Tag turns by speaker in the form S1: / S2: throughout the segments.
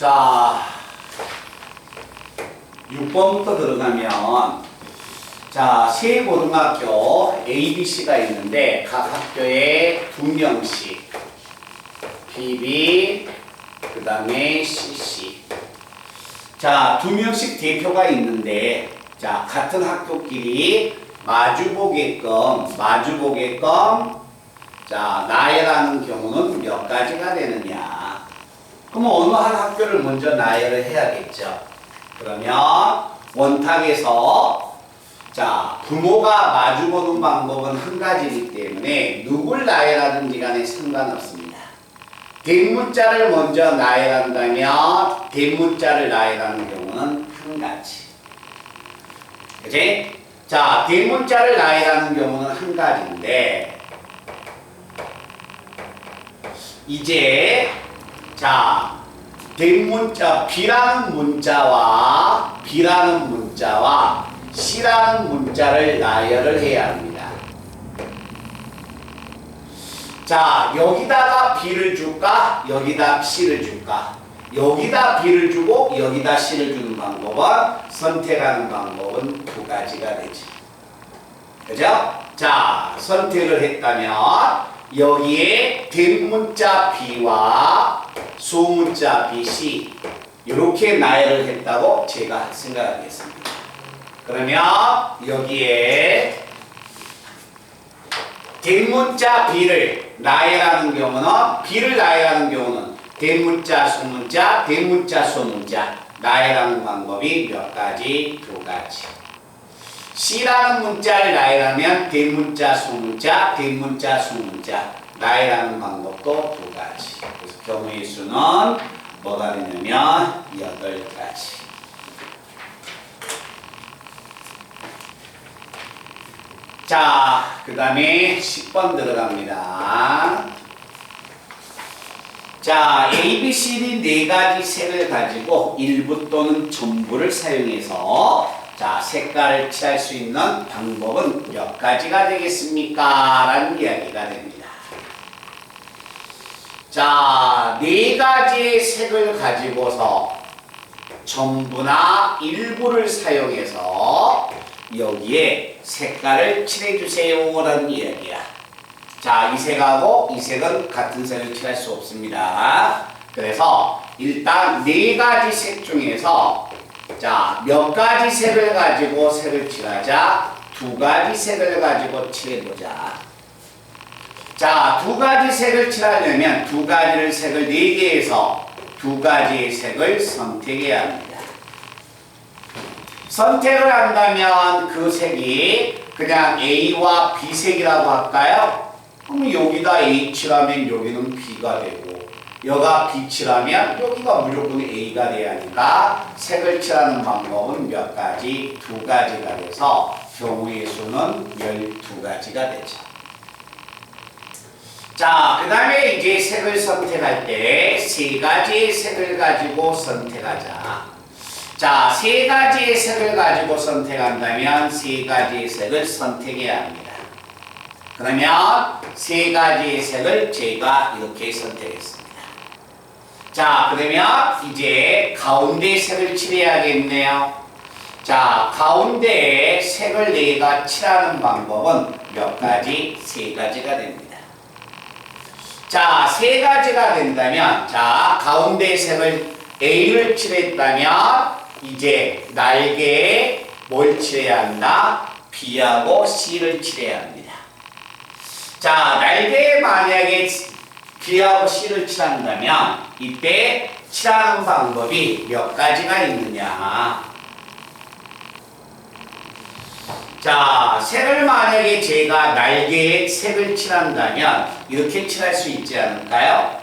S1: 자, 6번부터 들어가면 자, 세 고등학교 A, B, C가 있는데 각 학교에 2명씩 PB, 그 다음에 CC. 자, 2명씩 대표가 있는데 자, 같은 학교끼리 마주보게끔 자, 나열하는 경우는 몇 가지가 되느냐. 그럼 어느 한 학교를 먼저 나열을 해야겠죠. 그러면 원탁에서 자, 부모가 마주보는 방법은 한 가지이기 때문에 누굴 나열하든지 간에 상관없습니다. 대문자를 먼저 나열한다면 대문자를 나열하는 경우는 한 가지. 그치? 자, 대문자를 나열하는 경우는 한 가지인데 이제 자, 대문자 B라는 문자와 C라는 문자를 나열을 해야 합니다. 자, 여기다가 B를 줄까? 여기다 C를 줄까? 여기다 B를 주고 여기다 C를 주는 방법은 선택하는 방법은 두 가지가 되죠. 그죠? 자, 선택을 했다면 여기에 대문자 B와 소문자 B, C 이렇게 나열을 했다고 제가 생각하겠습니다. 그러면 여기에 대문자 B를 나열하는 경우는 대문자, 소문자 나열하는 방법이 몇 가지? 두 가지. C라는 문자를 나열하면 대문자, 소문자 나열하는 방법도 두 가지. 그래서 경우의 수는 뭐가 되냐면 8가지. 자, 그 다음에 10번 들어갑니다. 자, A, B, C, D 네 가지 색을 가지고 일부 또는 전부를 사용해서 자, 색깔을 칠할 수 있는 방법은 몇 가지가 되겠습니까? 라는 이야기가 됩니다. 자, 네 가지의 색을 가지고서 전부나 일부를 사용해서 여기에 색깔을 칠해주세요 라는 이야기야. 자, 이 색하고 이 색은 같은 색을 칠할 수 없습니다. 그래서 일단 네 가지 색 중에서 자, 몇 가지 색을 가지고 색을 칠하자? 두 가지 색을 가지고 칠해보자. 자, 두 가지 색을 칠하려면 두 가지를 색을 네 개에서 두 가지의 색을 선택해야 합니다. 선택을 한다면 그 색이 그냥 A와 B 색이라고 할까요? 그럼 여기다 A 칠하면 여기는 B가 되고 여기가 B 칠하면 여기가 무조건 A가 돼야 하니까 색을 칠하는 방법은 몇 가지? 두 가지가 돼서 경우의 수는 12가지가 되죠. 자, 그 다음에 이제 색을 선택할 때 세 가지의 색을 가지고 선택하자. 자, 세 가지의 색을 가지고 선택한다면 세 가지의 색을 선택해야 합니다. 그러면 세 가지의 색을 제가 이렇게 선택했습니다. 자, 그러면 이제 가운데 색을 칠해야겠네요. 자, 가운데에 색을 내가 칠하는 방법은 몇 가지? 세 가지가 됩니다. 자, 세 가지가 된다면 자, 가운데 색을 A를 칠했다면 이제 날개에 뭘 칠해야 한다? B하고 C를 칠해야 합니다. 자, 날개에 만약에 B하고 C를 칠한다면 이때 칠하는 방법이 몇 가지가 있느냐. 자, 색을 만약에 제가 날개에 색을 칠한다면 이렇게 칠할 수 있지 않을까요?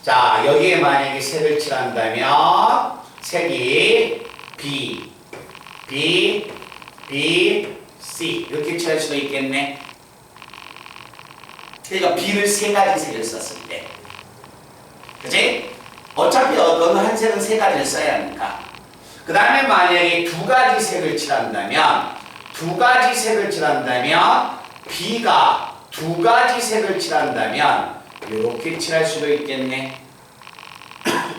S1: 자, 여기에 만약에 색을 칠한다면 색이 B, C 이렇게 칠할 수도 있겠네. 그러니까 B를 세 가지 색을 썼을 때, 그치? 어차피 어느 한 색은 세 가지를 써야 하니까. 그 다음에 만약에 두 가지 색을 칠한다면 B가 두 가지 색을 칠한다면 이렇게 칠할 수도 있겠네.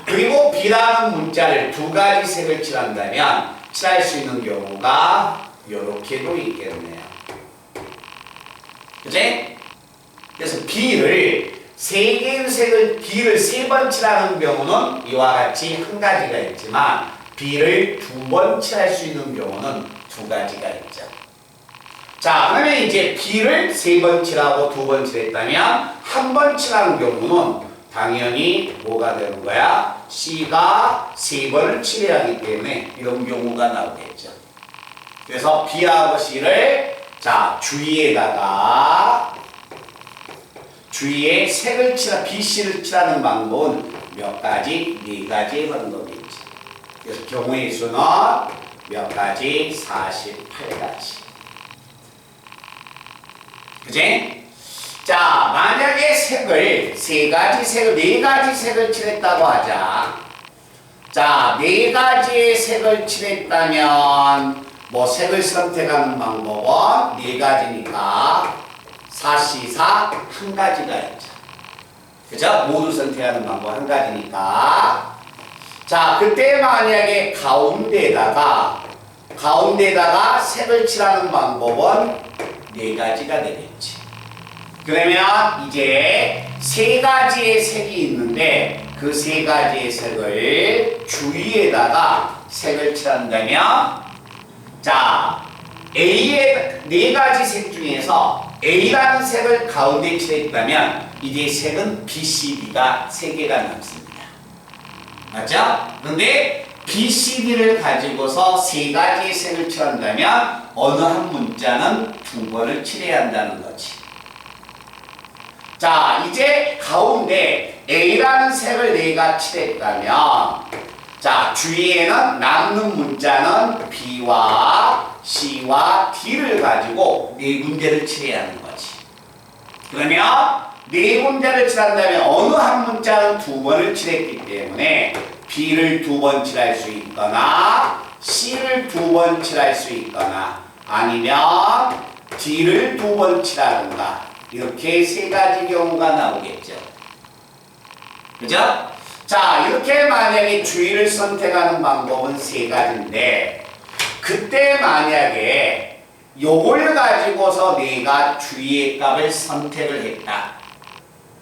S1: 그리고 B라는 문자를 두 가지 색을 칠한다면 칠할 수 있는 경우가 이렇게도 있겠네요. 그치? 그래서 B를 세 개의 색을 B를 세 번 칠하는 경우는 이와 같이 한 가지가 있지만 B를 두 번 칠할 수 있는 경우는 두 가지가 있죠. 자, 그러면 이제 B를 세 번 칠하고 두 번 칠했다면 한 번 칠하는 경우는 당연히 뭐가 되는 거야? C가 세 번을 칠해야 하기 때문에 이런 경우가 나오겠죠. 그래서 B하고 C를 자, 주위에 색을 B, C를 칠하는 방법은 몇 가지? 네 가지의 방법이지. 그래서 경우의 수는 몇 가지? 48가지. 그치? 자, 만약에 색을 네 가지 색을 칠했다고 하자. 자, 네 가지의 색을 칠했다면 뭐 색을 선택하는 방법은 네 가지니까 4C4 한 가지가 있죠. 그죠? 모두 선택하는 방법 한 가지니까. 자, 그때 만약에 가운데다가 색을 칠하는 방법은 네 가지가 되겠지. 그러면 이제 세 가지의 색이 있는데 그 세 가지의 색을 주위에다가 색을 칠한다면 자, A의 네 가지 색 중에서 A라는 색을 가운데 칠했다면 이제 색은 B, C, D가 세 개가 남습니다. 맞죠? 근데 B, C, D를 가지고서 세 가지의 색을 칠한다면 어느 한 문자는 두 번을 칠해야 한다는 거지. 자, 이제 가운데 A라는 색을 내가 칠했다면 자, 주위에는 남는 문자는 B와 C와 D를 가지고 네 문제를 칠해야 하는 거지. 그러면 네 문제를 칠한다면 어느 한 문자는 두 번을 칠했기 때문에 B를 두 번 칠할 수 있거나 C를 두 번 칠할 수 있거나 아니면 D를 두 번 칠하든가 이렇게 세 가지 경우가 나오겠죠. 그죠? 자, 이렇게 만약에 주위를 선택하는 방법은 세 가지인데 그때 만약에 요걸 가지고서 내가 주위의 값을 선택을 했다.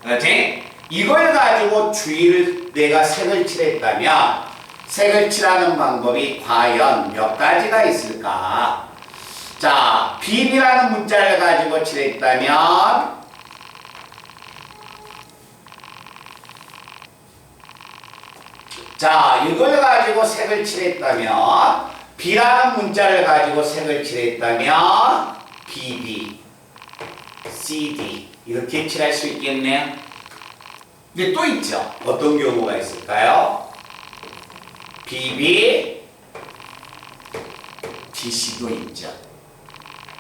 S1: 그렇지? 이걸 가지고 주위를 내가 색을 칠했다면 색을 칠하는 방법이 과연 몇 가지가 있을까? 자, B라는 문자를 가지고 칠했다면 자, 이걸 가지고 색을 칠했다면 B라는 문자를 가지고 색을 칠했다면 BB, CD 이렇게 칠할 수 있겠네요. 근데 또 있죠. 어떤 경우가 있을까요? BB, DC도 있죠.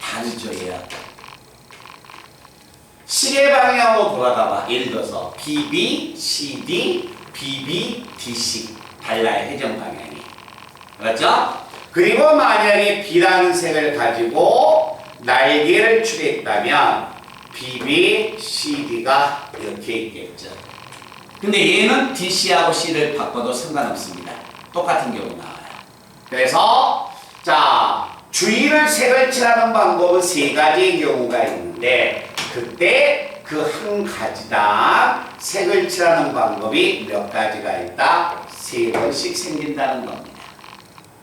S1: 다르죠, 얘야. 시계 방향으로 돌아가봐. 예를 들어서 BB, CD, BB, DC 달라요. 회전 방향이. 그렇죠? 그리고 만약에 B라는 색을 가지고 날개를 칠했다면 BB, CD가 이렇게 있겠죠. 근데 얘는 DC하고 C를 바꿔도 상관없습니다. 똑같은 경우 나와요. 그래서 자, 주위를 색을 칠하는 방법은 세 가지의 경우가 있는데 그때 그 한 가지당 색을 칠하는 방법이 몇 가지가 있다? 세 번씩 생긴다는 겁니다.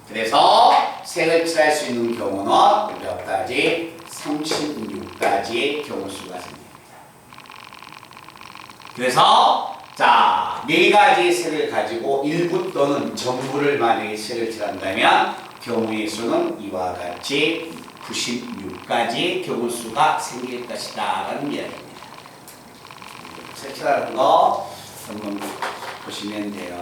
S1: 그래서 색을 칠할 수 있는 경우는 몇 가지? 36가지의 경우 수가 생깁니다. 그래서 자, 네 가지의 색을 가지고 일부 또는 전부를 만약에 색을 칠한다면 경우의 수는 이와 같이 96가지의 경우 수가 생길 것이다 라는 이야기입니다. 색칠하는 거 한번 보시면 돼요.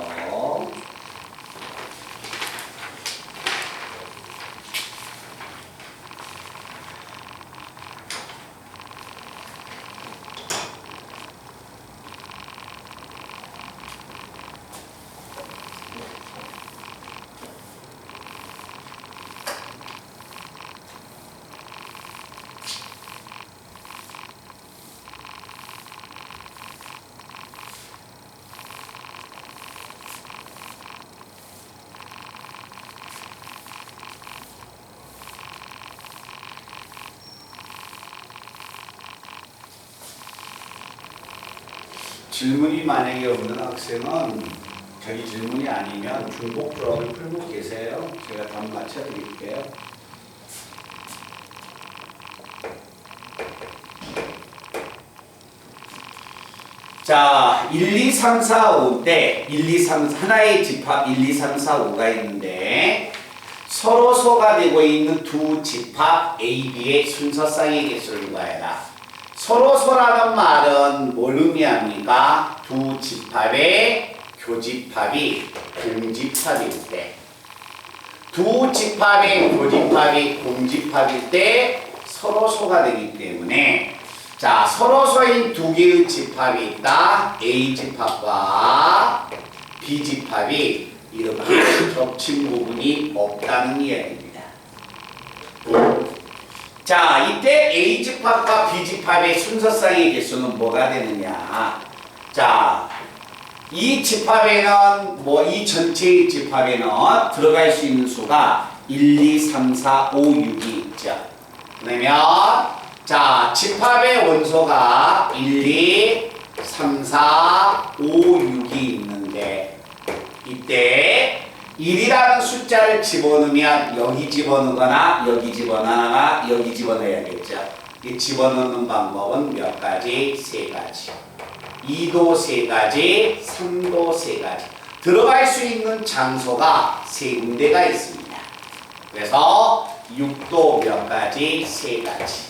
S1: 질문이 만약에 없는 학생은 자기 질문이 아니면 중복 조합을 풀고 계세요. 제가 답 맞춰드릴게요. 자, 1, 2, 3, 4, 5인데 1, 2, 3, 하나의 집합 1, 2, 3, 4, 5가 있는데 서로 소가 되고 있는 두 집합 A, B의 순서쌍의 개수를 구하여라. 서로 소라는 말은 뭘 의미합니까? 두 집합의 교집합이 공집합일 때, 두 집합의 교집합이 공집합일 때 서로 소가 되기 때문에 자, 서로소인 두 개의 집합이 있다. A 집합과 B 집합이 이렇게 겹친 부분이 없다는 이야기입니다. 자, 이때 A 집합과 B 집합의 순서쌍의 개수는 뭐가 되느냐? 자, 이 집합에는 이 전체의 집합에는 들어갈 수 있는 수가 1, 2, 3, 4, 5, 6이 있죠. 그러면 자, 집합의 원소가 1, 2, 3, 4, 5, 6이 있는데 이때 1이라는 숫자를 집어넣으면 여기 집어넣거나 여기 집어넣거나 여기 집어넣어야겠죠. 이 집어넣는 방법은 몇 가지? 세 가지. 2도 세 가지, 3도 세 가지. 들어갈 수 있는 장소가 세 군데가 있습니다. 그래서 6도 몇 가지? 세 가지.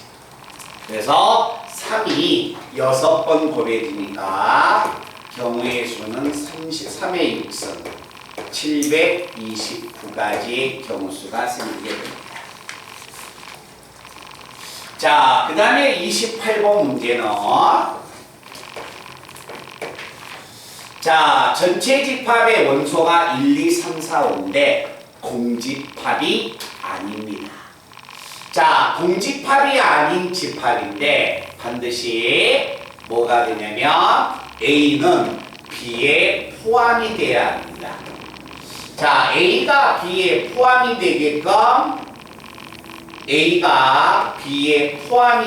S1: 그래서 3이 6번 곱해지니까 경우의 수는 33의 6승 729가지의 경우수가 생기게 됩니다. 자, 그 다음에 28번 문제는 자, 전체 집합의 원소가 1, 2, 3, 4, 5인데 공집합이 아닙니다. 자, 공집합이 아닌 집합인데 반드시 뭐가 되냐면 A는 B에 포함이 돼야 합니다. 자, A가 B에 포함이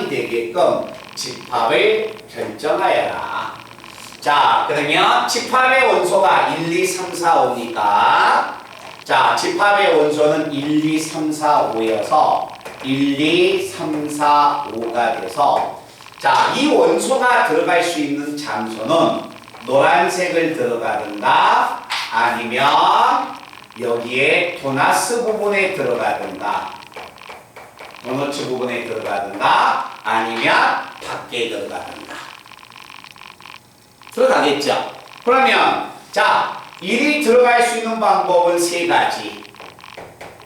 S1: 되게끔 집합을 결정하여라. 자, 그러면 집합의 원소가 1, 2, 3, 4, 5니까 자, 집합의 원소는 1, 2, 3, 4, 5여서 1, 2, 3, 4, 5가 돼서 자, 이 원소가 들어갈 수 있는 장소는 노란색을 들어가든가 아니면 여기에 도나스 부분에 들어가든가 도너츠 부분에 들어가든가 아니면 밖에 들어가든가 들어가겠죠? 그러면 자, 1이 들어갈 수 있는 방법은 세 가지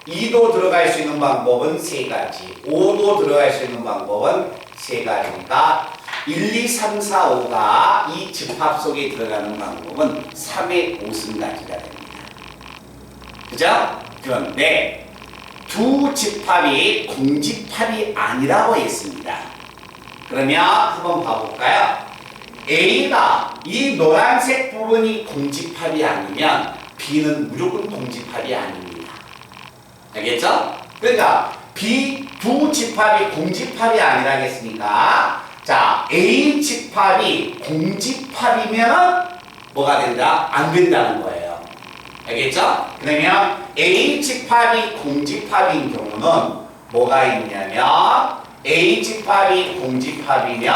S1: 2도 들어갈 수 있는 방법은 세 가지 5도 들어갈 수 있는 방법은 세 가지니까 1, 2, 3, 4, 5가 이 집합 속에 들어가는 방법은 3의 5승까지가 됩니다. 그죠? 그런데 두 집합이 공집합이 아니라고 했습니다. 그러면 한번 봐볼까요? A가 이 노란색 부분이 공집합이 아니면 B는 무조건 공집합이 아닙니다. 알겠죠? 그러니까 B 두 집합이 공집합이 아니라겠습니까? 자, A 집합이 공집합이면 뭐가 된다? 안 된다는 거예요. 알겠죠? 그러면 A 집합이 공집합인 경우는 뭐가 있냐면 A 집합이 공집합이면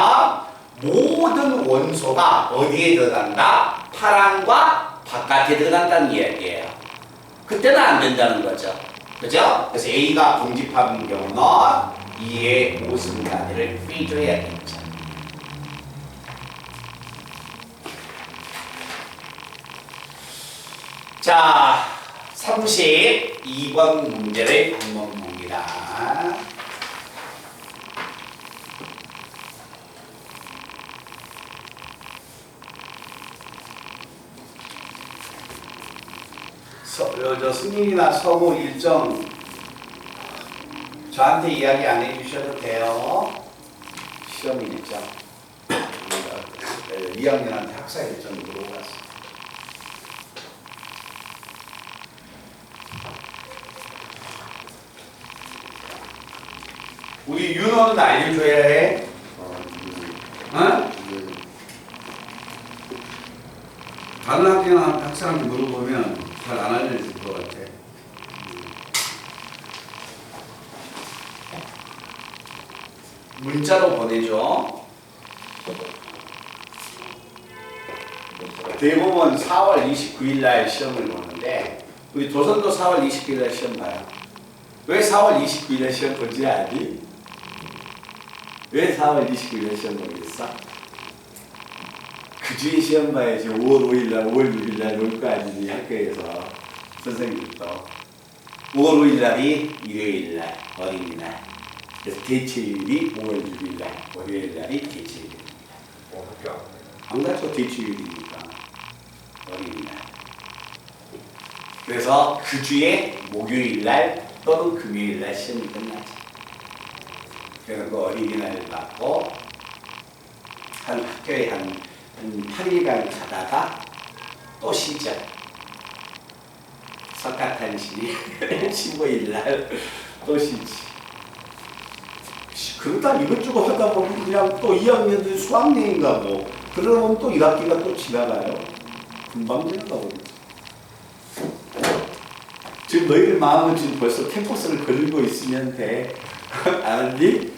S1: 모든 원소가 어디에 들어간다? 파랑과 바깥에 들어간다는 이야기예요. 그때는 안 된다는 거죠. 그죠? 그래서 A가 공집합인 경우는 2의 5승까지를 빼줘야겠죠. 자, 32번 문제를 한번 봅니다. 저 승인이나 서무 일정 저한테 이야기 안 해주셔도 돼요. 시험 일정 2학년한테 학사 일정 물어봤어요. 우리 윤호는 알려줘야 해. 응?
S2: 다른 학생한테 물어보면 잘 안 알려줄 것 같아.
S1: 문자로 보내줘. 대부분 4월 29일 날 시험을 보는데 우리 도선도 4월 29일 날 시험 봐요. 왜 4월 29일 날 시험 본지 아니? 왜 4월 29일 날 시험 보겠어? 그 주에 시험 봐야지. 5월 5일 날, 5월 6일 날 놀 거 아니니 학교에서 선생님도 5월 5일 날이 일요일 날 어린이날. 그래서 대체율이 5월 6일 날 월요일 날이 대체율입니다.
S3: 학교
S1: 안 가죠. 대체율이니까 어린이날. 그래서 그 주에 목요일 날 또는 금요일 날 시험이 끝나죠. 그래서 그 어린이날을 받고 한 학교에 한 8일간 가다가 또 쉬죠. 석가탄신이 15일 날 또 쉬지. 그러다 이것저것 하다 보면 그냥 또 2학년들 수학여행 가고 그러다 보면 또 1학기가 또 지나가요. 금방 지나가거든요. 지금 너희들 마음은 지금 벌써 캠퍼스를 거들고 있으면 돼. 알았니?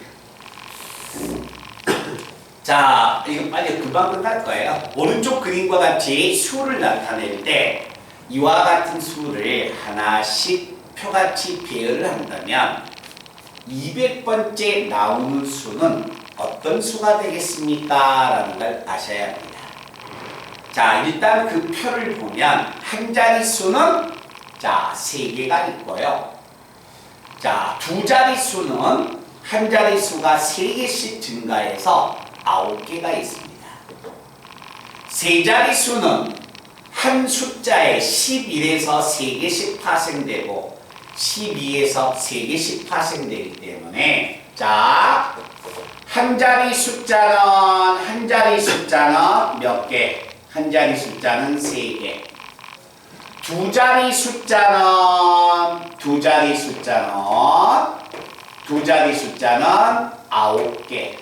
S1: 자, 이거 빨리 금방 끝날 거예요. 오른쪽 그림과 같이 수를 나타낼 때 이와 같은 수를 하나씩 표같이 배열을 한다면 200번째 나오는 수는 어떤 수가 되겠습니까? 라는 걸 아셔야 합니다. 자, 일단 그 표를 보면 한 자리 수는 자, 3개가 있고요. 자, 두 자리 수는 한 자리 수가 3개씩 증가해서 9개가 있습니다. 세 자리 수는 한 숫자에 11에서 3개씩 파생되고 12에서 3개씩 파생되기 때문에 자, 한 자리 숫자는 몇 개? 한 자리 숫자는 3개. 두 자리 숫자는 두 자리 숫자는 9개.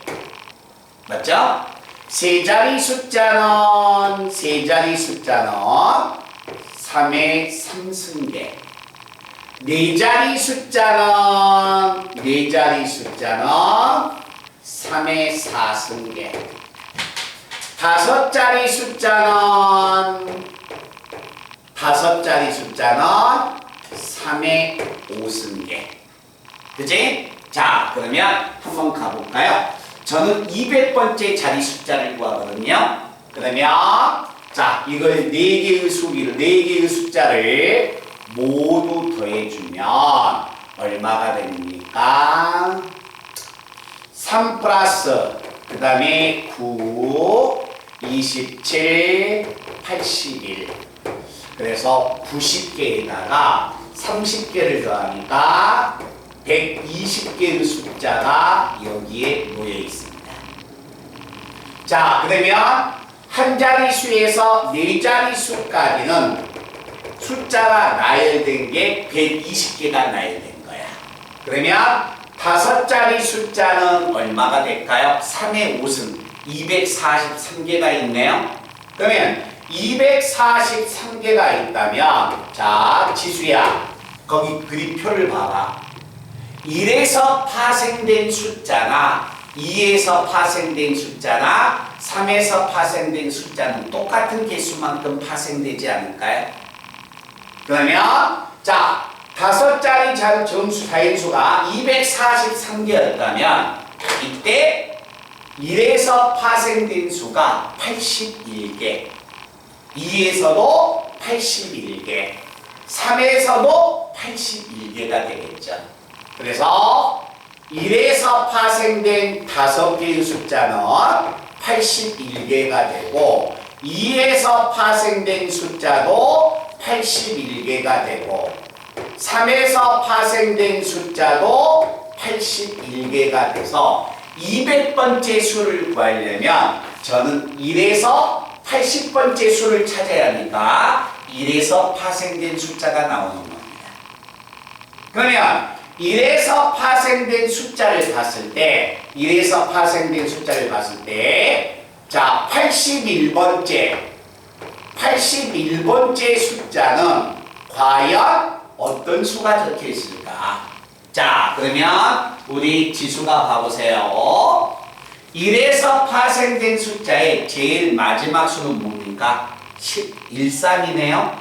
S1: 맞죠? 세 자리 숫자는 3의 3승계. 네 자리 숫자는 3의 4승계. 다섯 자리 숫자는 3의 5승계. 그치? 자, 그러면 한번 가볼까요? 저는 200번째 자리 숫자를 구하거든요. 그러면 자, 이걸 4개의 수기를 4개의 숫자를 모두 더해주면 얼마가 됩니까? 3 플러스 그 다음에 9, 27, 81. 그래서 90개에다가 30개를 더하니까 120개의 숫자가 여기에 놓여 있습니다. 자, 그러면 한 자리 수에서 네 자리 수까지는 숫자가 나열된 게 120개가 나열된 거야. 그러면 다섯 자리 숫자는 얼마가 될까요? 3의 5승 243개가 있네요. 그러면 243개가 있다면 자, 지수야 거기 그림표를 봐봐. 1에서 파생된 숫자나 2에서 파생된 숫자나 3에서 파생된 숫자는 똑같은 개수만큼 파생되지 않을까요? 그러면 자, 다섯 자리 정수 자연수가 243개였다면 이때 1에서 파생된 수가 81개, 2에서도 81개, 3에서도 81개가 되겠죠. 그래서 1에서 파생된 5개의 숫자는 81개가 되고 2에서 파생된 숫자도 81개가 되고 3에서 파생된 숫자도 81개가 돼서 200번째 수를 구하려면 저는 1에서 80번째 수를 찾아야 하니까 1에서 파생된 숫자가 나오는 겁니다. 그러면 1에서 파생된 숫자를 봤을 때 자, 81번째 81번째 숫자는 과연 어떤 수가 적혀 있을까? 자, 그러면 우리 지수가 봐보세요. 1에서 파생된 숫자의 제일 마지막 수는 뭡니까? 13이네요.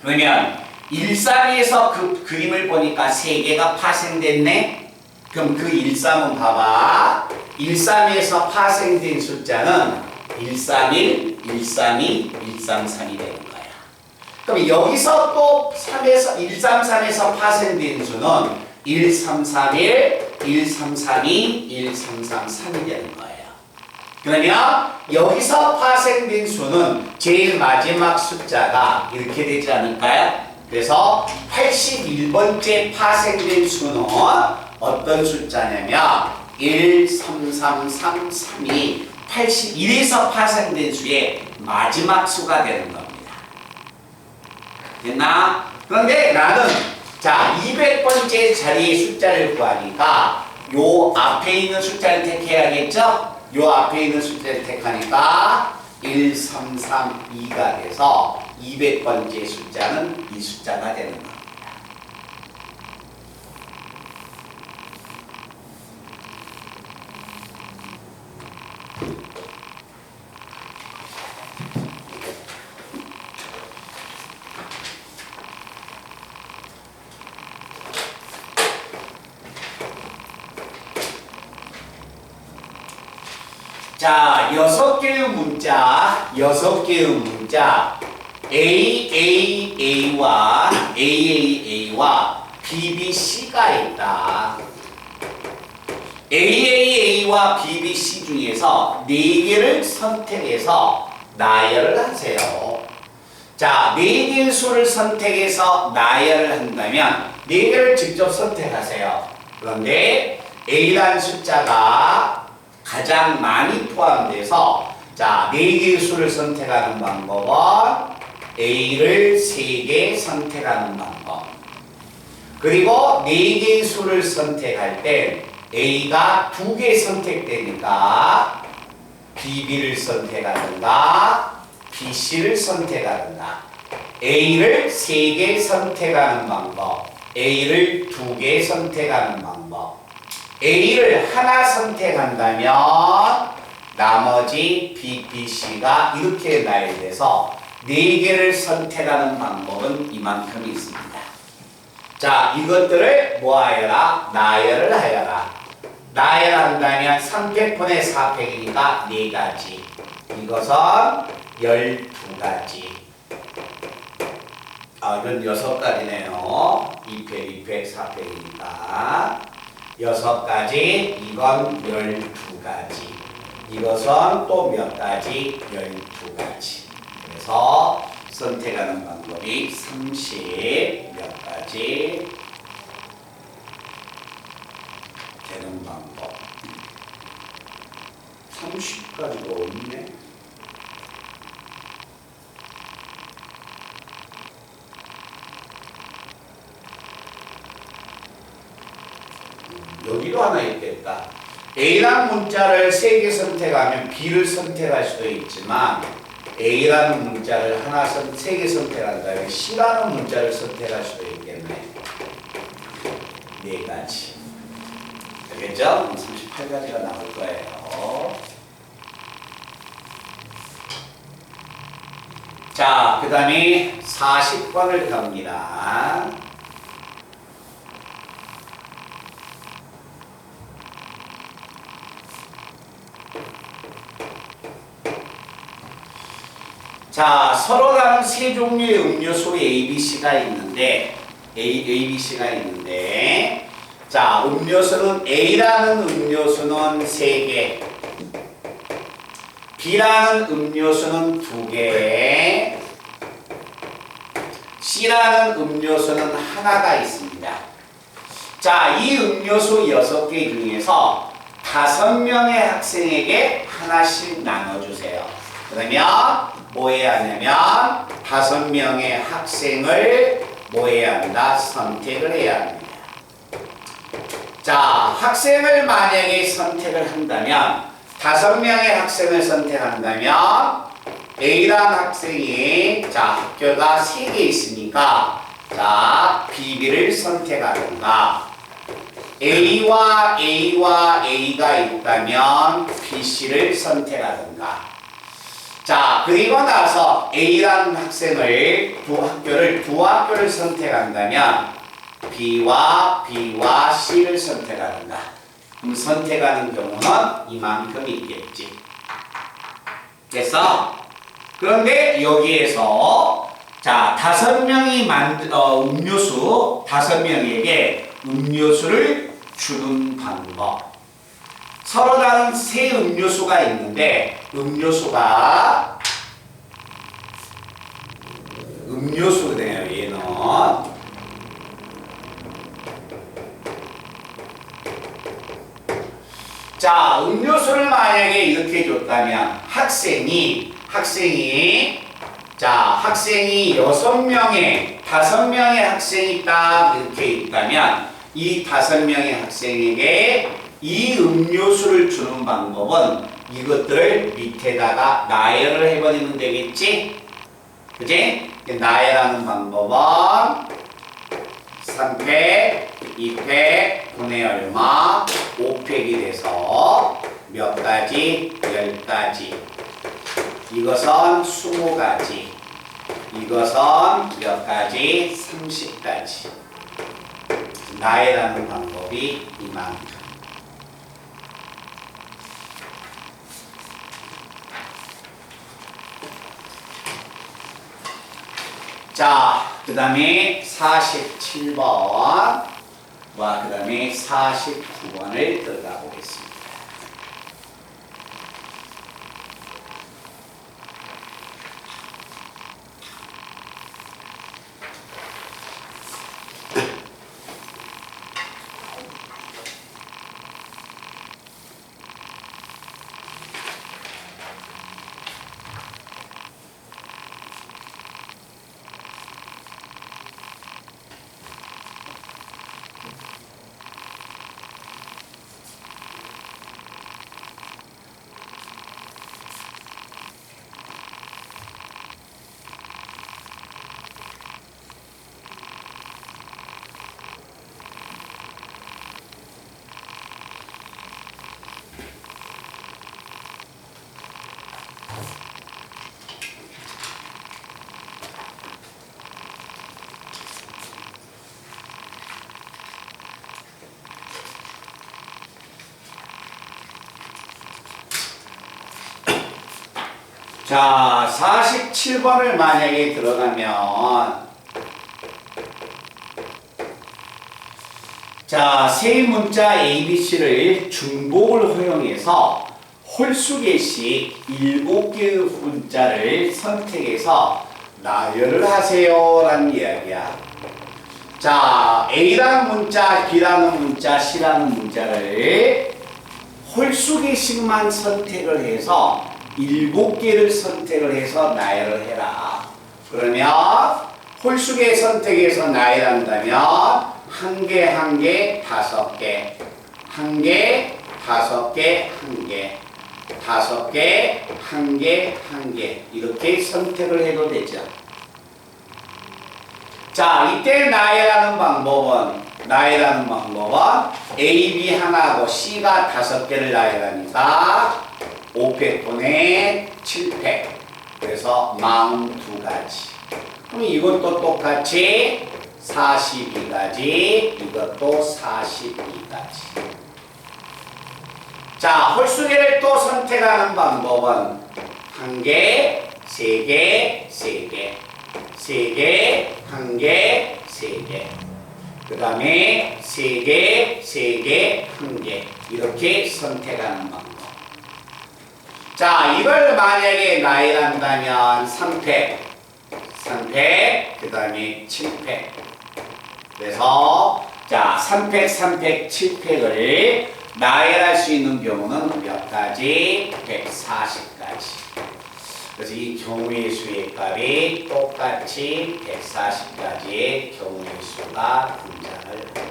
S1: 그러면 13에서 그 그림을 보니까 3개가 파생됐네? 그럼 그 13은 봐봐. 13에서 파생된 숫자는 131, 132, 133이 되는 거야. 그럼 여기서 또 3에서 133에서 파생된 수는 1331, 1332, 1333이 되는 거예요. 그러면 여기서 파생된 수는 제일 마지막 숫자가 이렇게 되지 않을까요? 그래서 81번째 파생된 수는 어떤 숫자냐면 1, 3, 3, 3, 3이 81에서 파생된 수의 마지막 수가 되는 겁니다. 됐나? 그런데 나는 자 200번째 자리의 숫자를 구하니까 요 앞에 있는 숫자를 택해야겠죠? 요 앞에 있는 숫자를 택하니까 1, 3, 3, 2가 돼서 200번째 숫자는 이 숫자가 되는 겁니다. 자, 6개의 문자, 6개의 문자 AAA와 AAA와 BBC가 있다. AAA와 BBC 중에서 4개를 선택해서 나열을 하세요. 자, 4개의 수를 선택해서 나열을 한다면 4개를 직접 선택하세요. 그런데 A라는 숫자가 가장 많이 포함돼서 자 4개의 수를 선택하는 방법은 A를 3개 선택하는 방법, 그리고 4개의 수를 선택할 때 A가 2개 선택되니까 BB를 선택하든가 BC를 선택하든가, A를 3개 선택하는 방법, A를 2개 선택하는 방법, A를 하나 선택한다면 나머지 B, B, C가 이렇게 나열돼서 4개를 선택하는 방법은 이만큼 있습니다. 자, 이것들을 모아여라, 나열을 하여라. 나열한다면 3팩분의 4팩이니까 4가지. 이것은 12가지. 이건 6가지네요. 2팩, 2팩, 4팩이니까. 6가지, 이건 12가지. 이것은 또 몇 가지? 12가지. 그래서 선택하는 방법이 30 몇 가지 되는 방법. 30가지가 없네. 여기도 하나 있겠다. A라는 문자를 3개 선택하면 B를 선택할 수도 있지만 A라는 문자를 3개 선택한다면 C라는 문자를 선택할 수도 있겠네. 4가지. 알겠죠? 38가지가 나올 거예요. 자, 그 다음에 40번을 갑니다. 자, 서로 다른 세 종류의 음료수 ABC가 있는데, 자, 음료수는 A라는 음료수는 3개, B라는 음료수는 2개, C라는 음료수는 하나가 있습니다. 자, 이 음료수 6개 중에서 5명의 학생에게 하나씩 나눠주세요. 그러면 뭐 해야 하냐면 5명의 학생을 뭐 해야 한다? 선택을 해야 합니다. 자, 학생을 만약에 선택을 한다면 5명의 학생을 선택한다면 A라는 학생이 자 학교가 3개 있으니까 자 B를 선택하든가 A와 A가 있다면 BC를 선택하든가 자 그리고 나서 A라는 학생을 두 학교를 선택한다면 B와 C를 선택하든가 그럼 선택하는 경우는 이만큼 있겠지. 됐어? 그런데 여기에서 자 5명이 음료수 5명에게 음료수를 주는 방법. 서로 다른 세 음료수가 있는데 음료수가 음료수네요. 얘는 자 음료수를 만약에 이렇게 줬다면 학생이 6명에 5명의 학생이 딱 이렇게 있다면 이 5명의 학생에게 이 음료수를 주는 방법은 이것들을 밑에다가 나열을 해버리면 되겠지? 그지? 나열하는 방법은 3팩, 2팩, 분의 얼마, 5팩이 돼서 몇 가지? 10가지. 이것은 20가지. 이것은 몇 가지? 30가지. 나열하는 방법이 이만큼. 자, 그 다음에 47번과 그 다음에 49번을 들어가 보겠습니다. 자, 47번을 만약에 들어가면 자, 세 문자 ABC를 중복을 허용해서 홀수개씩 7개의 문자를 선택해서 나열을 하세요 라는 이야기야. 자, A라는 문자, B라는 문자, C라는 문자를 홀수개씩만 선택을 해서 7개를 선택을 해서 나열을 해라. 그러면 홀수개 선택해서 나열한다면 한 개, 5개, 한 개, 5개, 한 개, 5개, 한 개, 한 개 이렇게 선택을 해도 되죠. 자, 이때 나열하는 방법은 A, B 하나하고 C가 5개를 나열하니까 5팩분의 7팩 그래서 42가지. 그럼 이것도 똑같이 42가지, 이것도 42가지. 자, 홀수개를 또 선택하는 방법은 1개, 3개, 3개, 3개, 1개, 3개. 그 다음에 3개, 3개, 1개 이렇게 선택하는 방법. 자, 이걸 만약에 나열한다면 3팩, 그 다음에 7팩. 그래서 자, 3팩, 7팩을 나열할 수 있는 경우는 몇 가지? 140가지. 그래서 이 경우의 수의 값이 똑같이 140가지의 경우의 수가 등장을 합니다.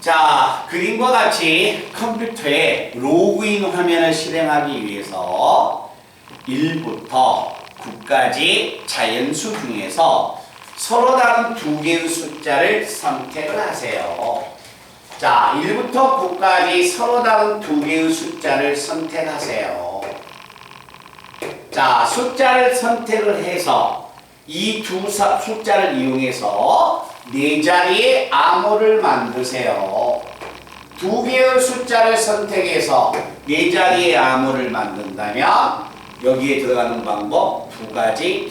S1: 자, 그림과 같이 컴퓨터에 로그인 화면을 실행하기 위해서 1부터 9까지 자연수 중에서 서로 다른 두 개의 숫자를 선택을 하세요. 자, 1부터 9까지 서로 다른 두 개의 숫자를 선택하세요. 자, 숫자를 선택을 해서 이 두 숫자를 이용해서 네 자리의 암호를 만드세요. 두 개의 숫자를 선택해서 네 자리의 암호를 만든다면 여기에 들어가는 방법 두 가지.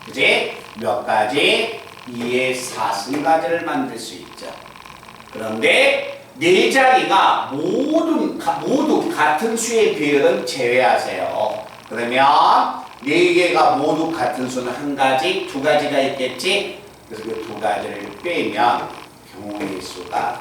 S1: 그지? 몇 가지? 2의 4승가지를 만들 수 있죠. 그런데 네 자리가 모두 같은 수의 비율은 제외하세요. 그러면 네 개가 모두 같은 수는 한 가지, 두 가지가 있겠지? 그래서 그 두 가지를 빼면 경우의 수가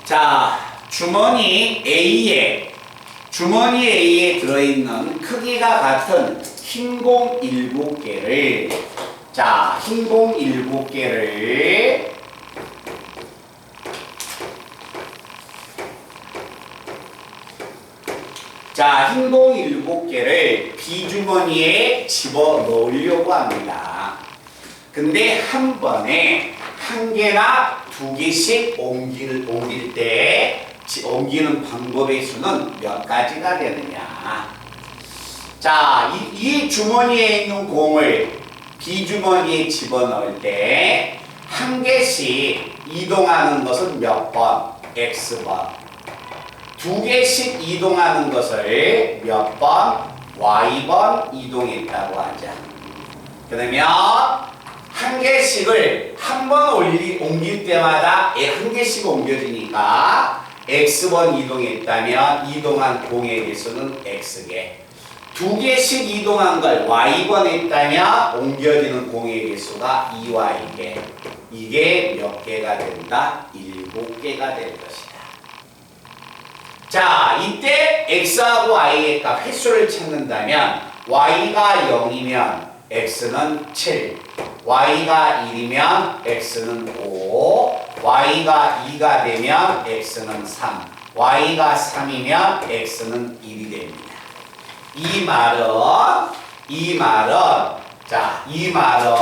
S1: 자, 주머니 A에 들어있는 크기가 같은 흰 공 7개를 흰 공 7개를 흰 공 7개를 비주머니에 집어 넣으려고 합니다. 근데 한 번에 한 개나 두 개씩 옮길 때 옮기는 방법의 수는 몇 가지가 되느냐. 자, 이 주머니에 있는 공을 비주머니에 집어넣을 때 한 개씩 이동하는 것은 몇 번? X번. 두 개씩 이동하는 것을 몇 번? Y번 이동했다고 하자. 그러면 한 개씩을 한 번 옮길 때마다 한 개씩 옮겨지니까 X번 이동했다면 이동한 공의 개수는 X개. 두 개씩 이동한 걸 Y번 했다면 옮겨지는 공의 개수가 2Y개. 이게 몇 개가 된다? 7개가 될 것이다. 자, 이때 X하고 Y의 값 횟수를 찾는다면 Y가 0이면 X는 7, Y가 1이면 X는 5, Y가 2가 되면 X는 3, Y가 3이면 X는 1이 됩니다. 이 말은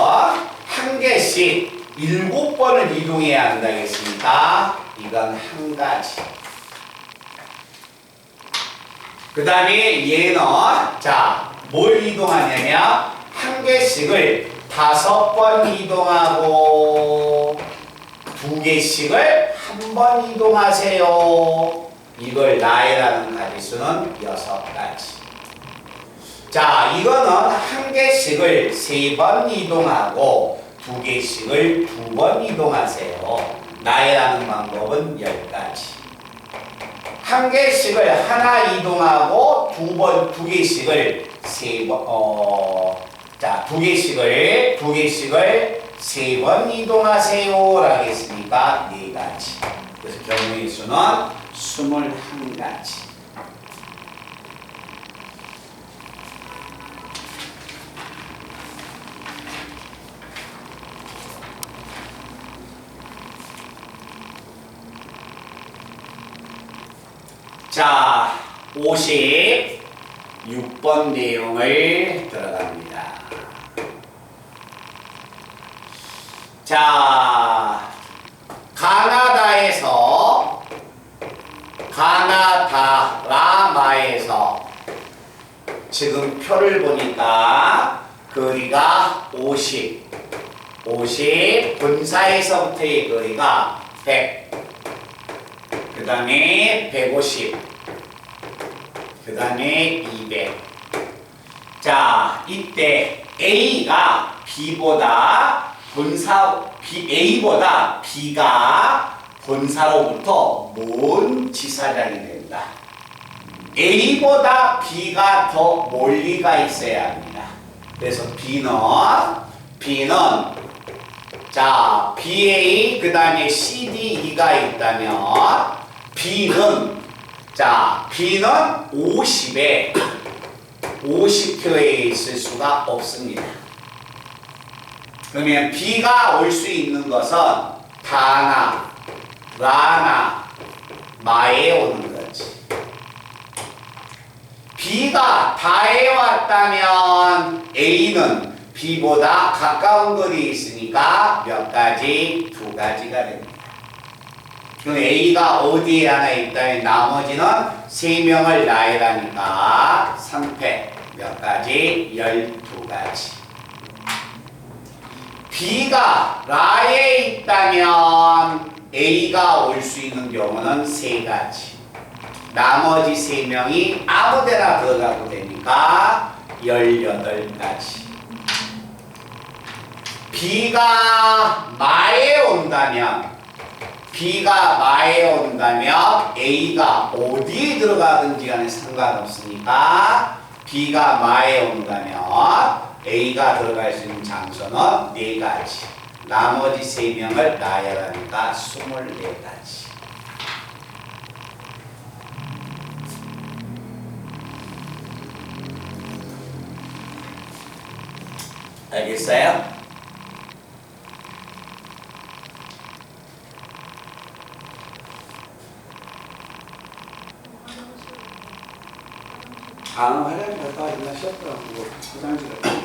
S1: 한 개씩 7번을 이동해야 한다겠습니까? 이건 한 가지. 그 다음에 얘는 뭘 이동하냐면 한 개씩을 5번 이동하고 두 개씩을 한 번 이동하세요. 이걸 나열하는 가지수는 6가지. 자, 이거는 한 개씩을 3번 이동하고 두 개씩을 2번 이동하세요. 나열하는 방법은 10가지. 한 개씩을 하나 이동하고 두 개씩을 두 개씩을 3번 이동하세요. 라겠으니까 4가지. 그래서 경우의 수는 21가지. 자, 56번 내용을 들어갑니다. 자, 가나다라마에서 지금 표를 보니까 거리가 50, 분사에서부터의 거리가 100, 그 다음에 150, 그 다음에 200. 자, 이때 A가 B보다 A보다 B가 본사로부터 먼 지사장이 된다. A보다 B가 더 멀리가 있어야 합니다. 그래서 B는 BA 그 다음에 CDE가 있다면 B는 자, B는 50에 50km에 있을 수가 없습니다. 그러면 B가 올 수 있는 것은 다나, 라나, 마에 오는 거지. B가 다에 왔다면 A는 B보다 가까운 거리에 있으니까 몇 가지? 두 가지가 됩니다. 그럼 A가 어디에 하나 있다면 나머지는 3명을 나열하니까 3패 몇 가지? 12가지. B가 라에 있다면 A가 올 수 있는 경우는 3가지. 나머지 3명이 아무데나 들어가도 되니까 18가지. B가 마에 온다면 A가 어디에 들어가든지 간에 상관없으니까 B가 마에 온다면 A가 들어갈 수 있는 장소는 4가지. 나머지 3명을 나열하니까 24가지. 알겠어요? 화장실 갔다 와 있나 쉬었더라고. 화장실 갔다 와.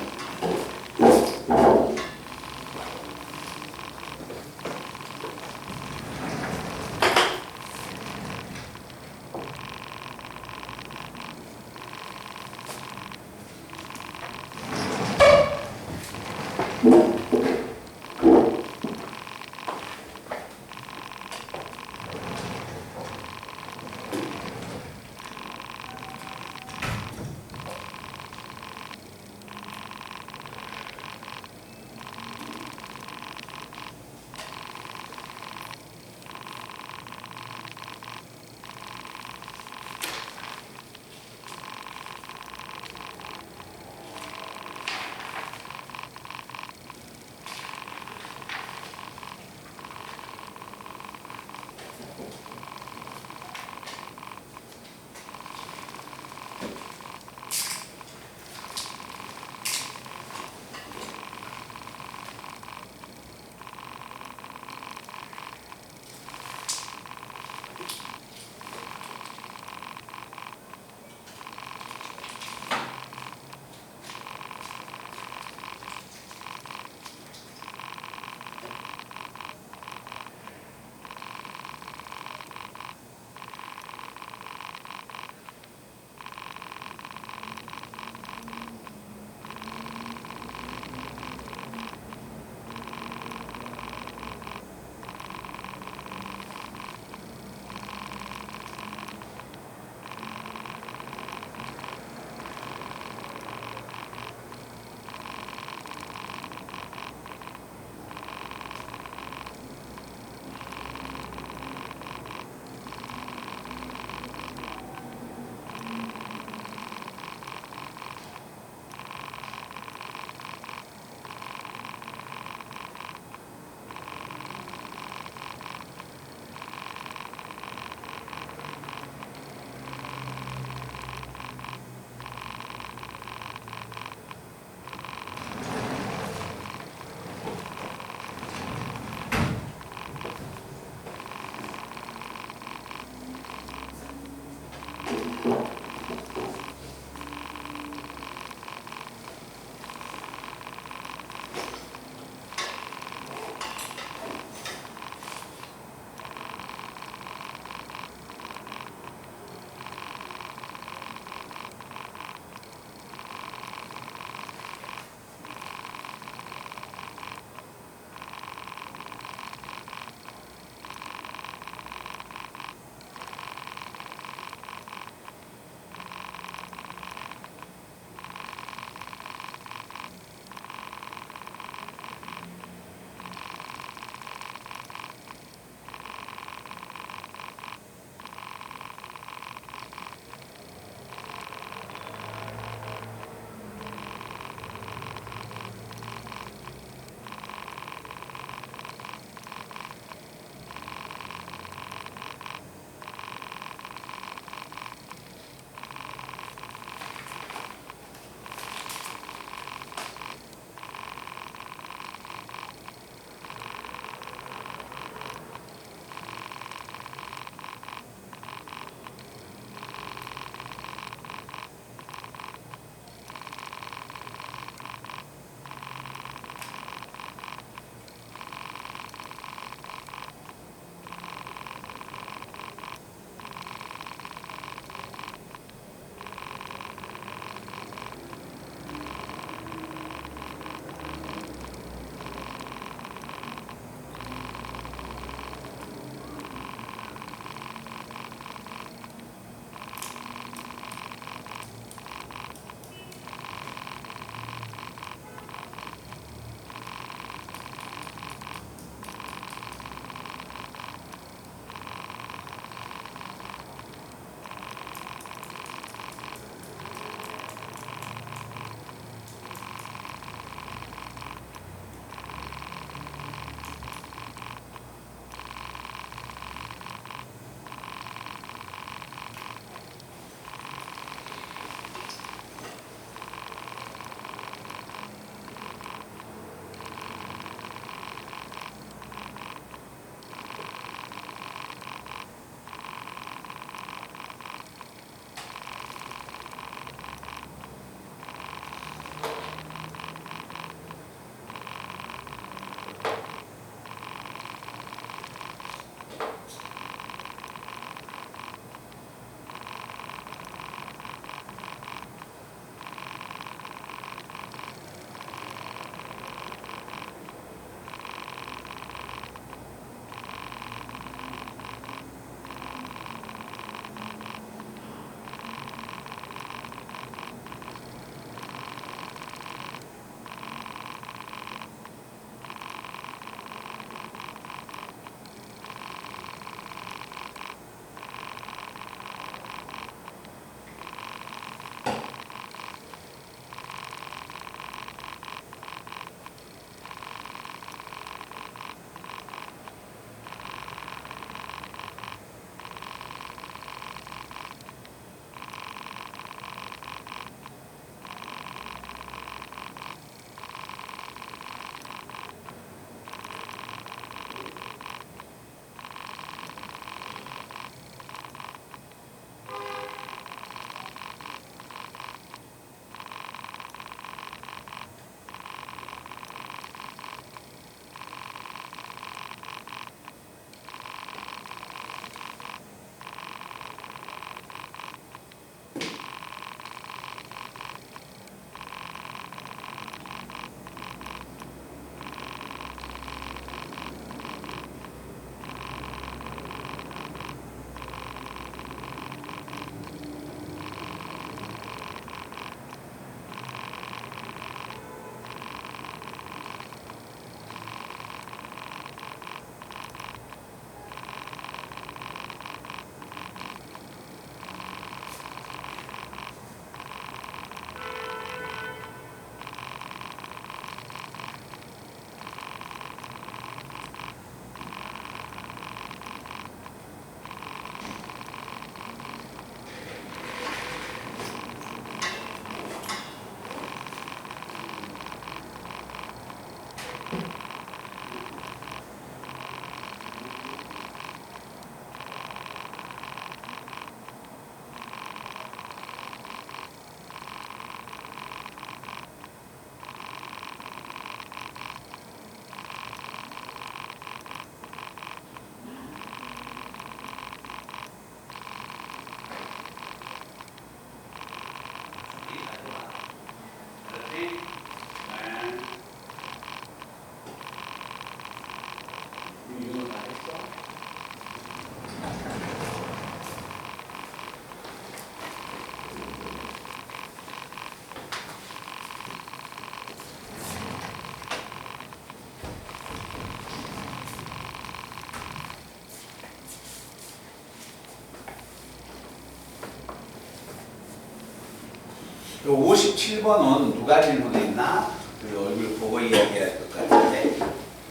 S1: 57번은 누가 질문했나? 그 얼굴 보고 이야기할 것 같은데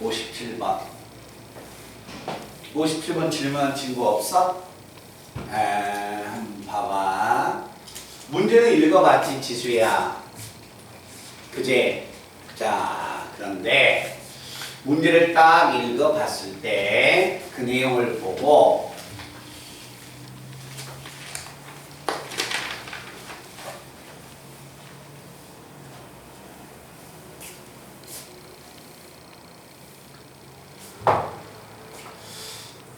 S1: 57번 57번 질문한 친구 없어? 한번 봐봐. 문제는 읽어봤지 지수야. 그제? 자 그런데 문제를 딱 읽어봤을 때 그 내용을 보고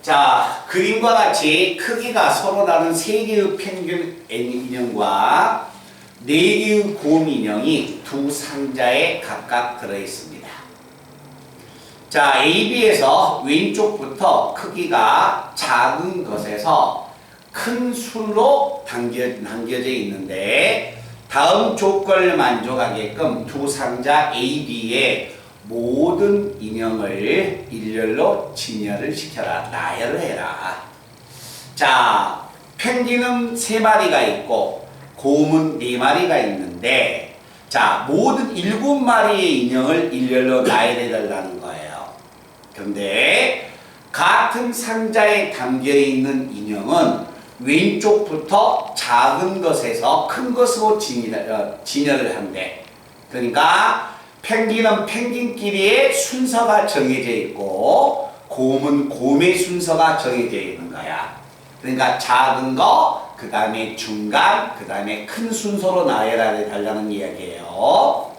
S1: 자, 그림과 같이 크기가 서로 다른 3개의 평균 인형과 4개의 곰 인형이 두 상자에 각각 들어있습니다. 자, AB에서 왼쪽부터 크기가 작은 것에서 큰 술로 남겨져 있는데 다음 조건을 만족하게끔 두 상자 AB에 모든 인형을 일렬로 진열을 시켜라. 나열을 해라. 자, 펭귄은 3마리가 있고 곰은 4마리가 있는데 자, 모든 7마리의 인형을 일렬로 나열해 달라는 거예요. 그런데 같은 상자에 담겨있는 인형은 왼쪽부터 작은 것에서 큰 것으로 진열을 한대. 그러니까 펭귄은 펭귄끼리의 순서가 정해져 있고 곰은 곰의 순서가 정해져 있는 거야. 그러니까 작은 거, 그 다음에 중간, 그 다음에 큰 순서로 나열해 달라는 이야기예요.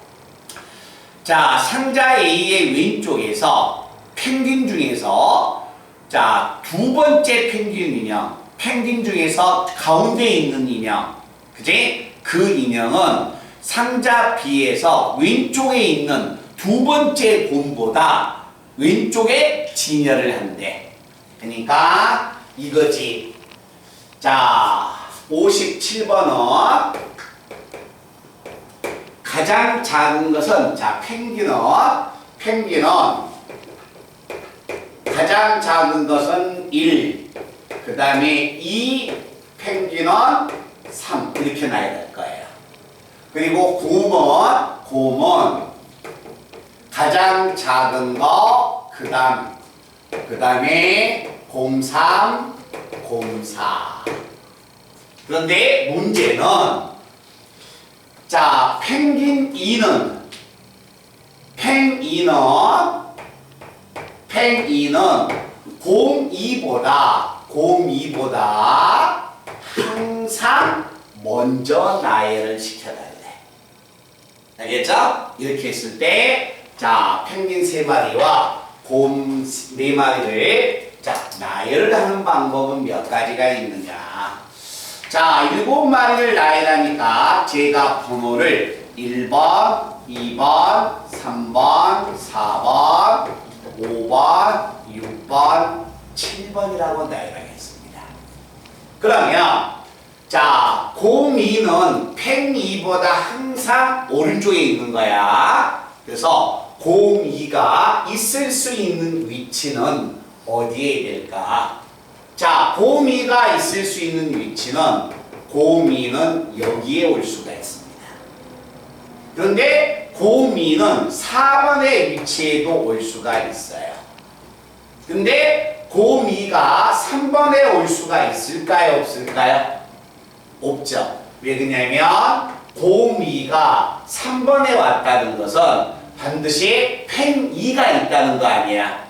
S1: 자, 상자 A의 왼쪽에서 펭귄 중에서 자, 두 번째 펭귄 인형, 펭귄 중에서 가운데 있는 인형, 그지? 그 인형은 상자 B에서 왼쪽에 있는 두 번째 곰보다 왼쪽에 진열을 한대. 그러니까 이거지. 자, 57번은 가장 작은 것은 자, 펭귄은 가장 작은 것은 1, 그 다음에 2, 펭귄은 3 이렇게 나열할 거예요. 그리고 곰은 가장 작은 거, 그 다음에 곰 3, 곰 4. 그런데 문제는 자, 펭귄 2는 곰 2보다 항상 먼저 나열을 시켜달래. 알겠죠? 이렇게 했을 때, 자, 펭귄 3마리와 곰 4마리를 자, 나열을 하는 방법은 몇 가지가 있느냐. 자, 7마리를 나열하니까 제가 번호를 1번, 2번, 3번, 4번, 5번, 6번, 7번이라고 나열하겠습니다. 그러면 자, 곰 2는 펭 2보다 항상 오른쪽에 있는 거야. 그래서 곰 2가 있을 수 있는 위치는 어디에 될까? 자, 곰 2가 있을 수 있는 위치는 곰 2는 여기에 올 수가 있습니다. 그런데 곰 2는 4번의 위치에도 올 수가 있어요. 근데 곰 2가 3번에 올 수가 있을까요? 없을까요? 없죠. 왜 그러냐면 곰 2가 3번에 왔다는 것은 반드시 펭 2가 있다는 거 아니야.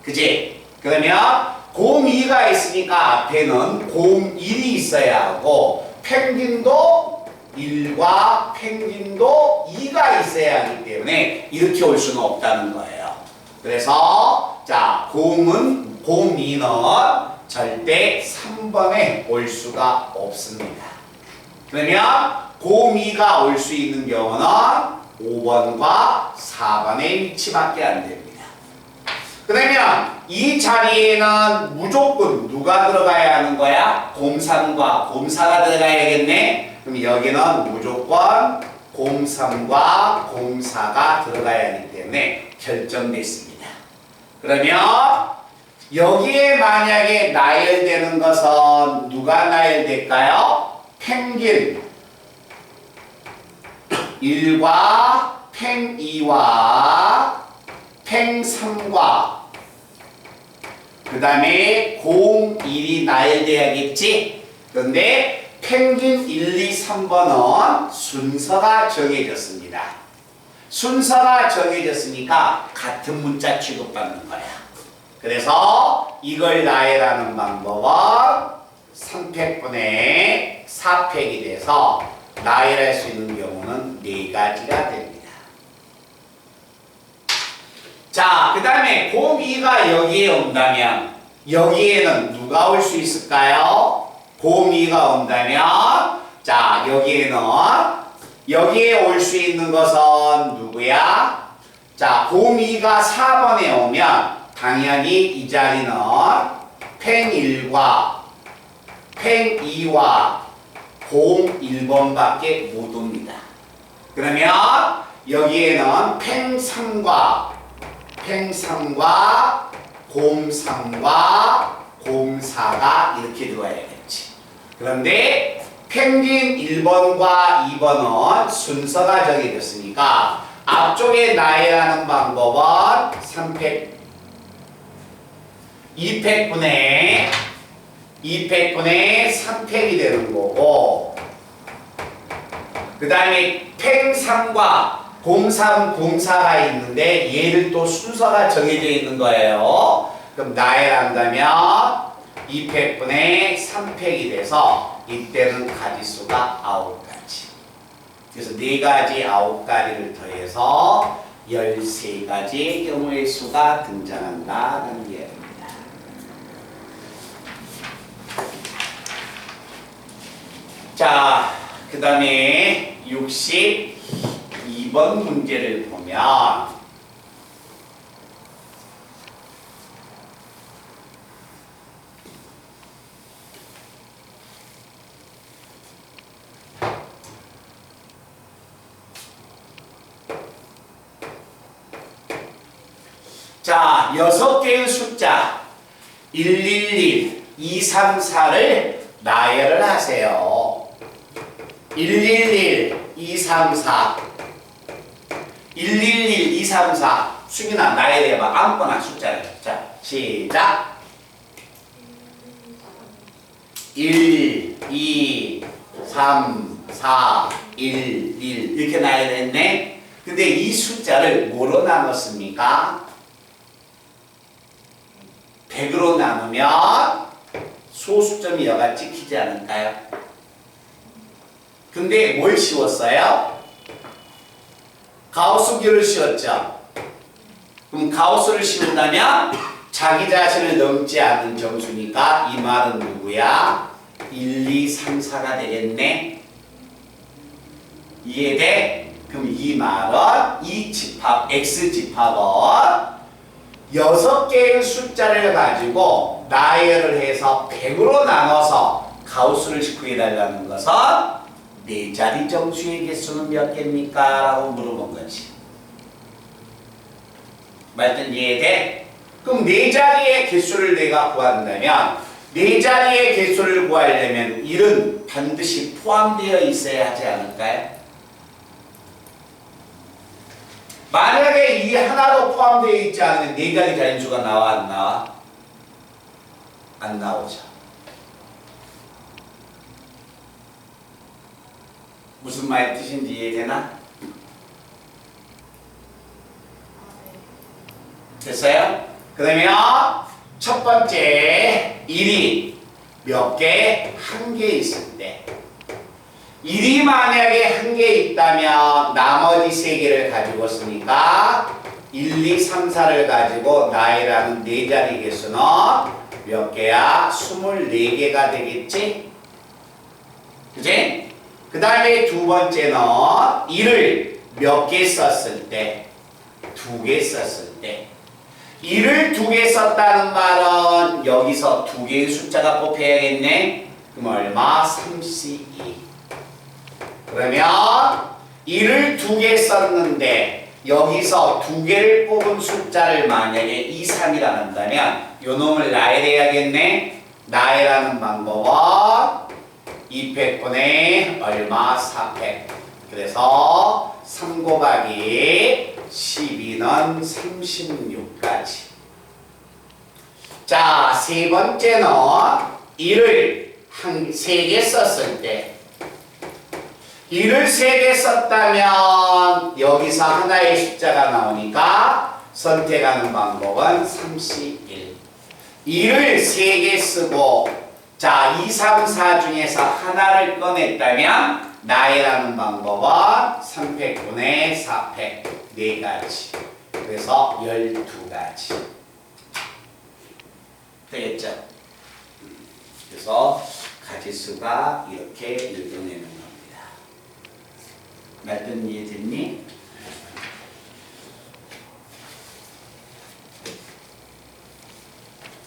S1: 그지? 그러면 곰 2가 있으니까 앞에는 곰 1이 있어야 하고 펭귄도 1과 펭귄도 2가 있어야 하기 때문에 이렇게 올 수는 없다는 거예요. 그래서 자, 곰 2는 절대 3번에 올 수가 없습니다. 그러면 곰 2가 올 수 있는 경우는 5번과 4번의 위치밖에 안 됩니다. 그러면 이 자리에는 무조건 누가 들어가야 하는 거야? 곰 3과 곰 4가 들어가야겠네? 그럼 여기는 무조건 곰 3과 곰 4가 들어가야 하기 때문에 결정됐습니다. 그러면 여기에 만약에 나열되는 것은 누가 나열될까요? 펭귄, 1과 팽 2와 팽 3과 그 다음에 공 1이 나열돼야겠지? 그런데 펭귄 1, 2, 3번은 순서가 정해졌습니다. 순서가 정해졌으니까 같은 문자 취급받는 거야. 그래서 이걸 나열하는 방법은 3팩분의 4팩이 돼서 나열할 수 있는 경우는 4가지가 됩니다. 자, 그 다음에 공 2가 여기에 온다면 여기에는 누가 올 수 있을까요? 공 2가 온다면 자, 여기에 올 수 있는 것은 누구야? 자, 공 2가 4번에 오면 당연히 이 자리는 팽 1과 팽 2와 공 1번밖에 못 옵니다. 그러면 여기에는 팽 3과 공 3과 공 4가 이렇게 들어와야겠지. 그런데 펭귄 1번과 2번은 순서가 정해졌으니까 앞쪽에 나열하는 방법은 3팩 2팩분의 3팩이 되는 거고 그 다음에 팽 3과 03, 04가 있는데 얘를 또 순서가 정해져 있는 거예요. 그럼 나열한다면 2팩분의 3팩이 돼서 이때는 가지수가 9가지. 그래서 4가지 9가지를 더해서 13가지의 경우의 수가 등장한다는 이야기입니다. 자, 그 다음에 62번 문제를 보면 자, 6개의 숫자 111, 234를 나열을 하세요. 111, 234 111, 234 수빈아 나열해봐. 아무거나 숫자를. 자, 시작. 1, 2, 3, 4, 1, 1 이렇게 나열했네. 근데 이 숫자를 뭐로 나눴습니까? 100으로 나누면 소수점이 여가 찍히지 않을까요? 근데 뭘 씌웠어요? 가우스기를 씌웠죠. 그럼 가우스를 씌운다면 자기 자신을 넘지 않는 점수니까 이 말은 누구야? 1, 2, 3, 4가 되겠네. 이해돼? 그럼 이 말은 이 집합, X집합은 6개의 숫자를 가지고 나열을 해서 100으로 나눠서 가우스를 구해달라는 것은 4자리 정수의 개수는 몇 개입니까? 라고 물어본 거지. 말든 이해돼? 그럼 4자리의 개수를 내가 구한다면 4자리의 개수를 구하려면 1은 반드시 포함되어 있어야 하지 않을까요? 만약에 이 하나도 포함되어 있지 않으면 4자리 자연수가 나와 안 나와? 안 나오죠. 무슨 말 뜻인지 이해되나? 됐어요? 그러면 첫 번째 1이 몇 개? 1개 있을 때 1이 만약에 1개 있다면 나머지 3개를 가지고 있으니까 1, 2, 3, 4를 가지고 나열하는 4자리 개수는 몇 개야? 24개가 되겠지? 그치? 그 다음에 두 번째는 1을 몇 개 썼을 때? 2개 썼을 때 1을 2개 썼다는 말은 여기서 2개의 숫자가 뽑혀야겠네? 그럼 얼마? 32. 그러면 1을 2개 썼는데 여기서 2개를 뽑은 숫자를 만약에 2, 3이라 한다면 요 놈을 나열해야겠네? 나열하는 방법은 2팩분의 얼마? 4팩. 그래서 3 곱하기 12는 36까지. 자, 세 번째는 1을 3개 썼을 때 1을 3개 썼다면 여기서 하나의 숫자가 나오니까 선택하는 방법은 31. 1을 3개 쓰고 자, 2, 3, 4 중에서 하나를 꺼냈다면 나열하는 방법은 3팩분의 4팩 4가지. 그래서 12가지. 되겠죠? 그래서 가지수가 이렇게 읽어내는 겁니다. 말든 이해됐니?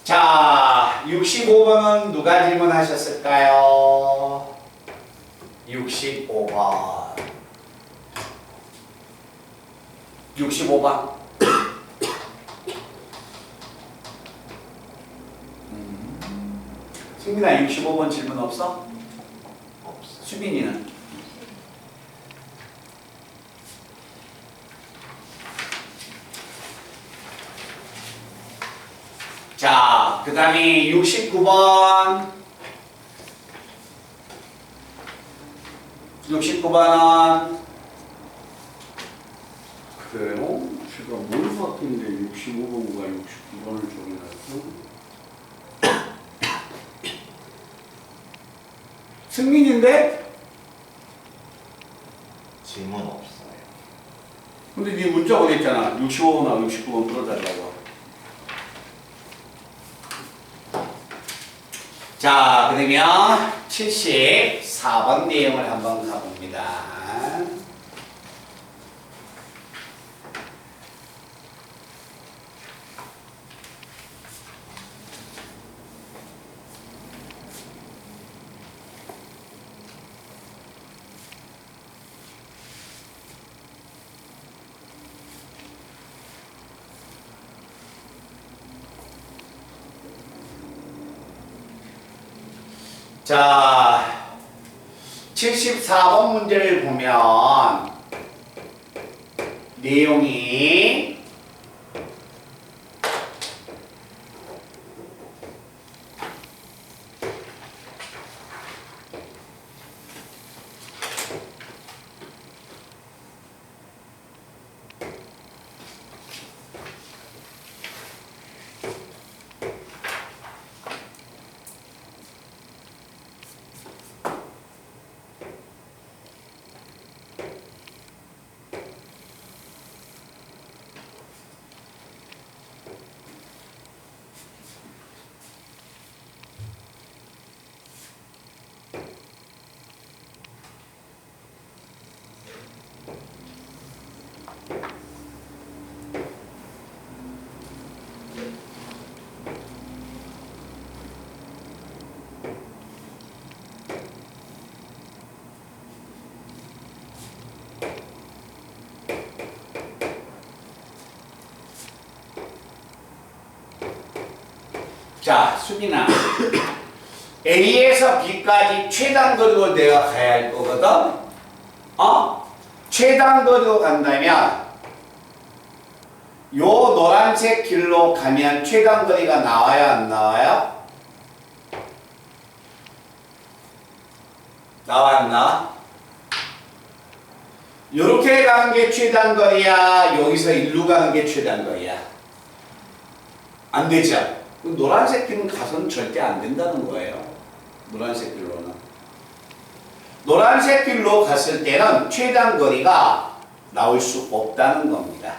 S1: 자, 65번은 누가 질문하셨을까요? 65번. 65번. 승민아, 65번 질문 없어? 없어. 수빈이는? 자, 그 다음에 69번. 69번은
S2: 그래요? 제가 뭘 바뀌는데 65번과 69번을 적어놨어?
S1: 승민인데?
S3: 질문 없어요.
S2: 근데 네 문자 보냈잖아. 65번하고 69번 풀어달라고.
S1: 자, 그러면 74번 내용을 한번 가봅니다. 자, 74번 문제를 보면 내용이 자, 수빈아. A에서 B까지 최단 거리로 내가 가야 할 거거든? 최단 거리로 간다면 요 노란색 길로 가면 최단 거리가 나와요, 안 나와요? 나와, 안 나와? 요렇게 가는 게 최단 거리야? 여기서 일로 가는 게 최단 거리야? 안 되죠? 노란색 길은 가서는 절대 안 된다는 거예요. 노란색 길로는. 노란색 길로 갔을 때는 최단 거리가 나올 수 없다는 겁니다.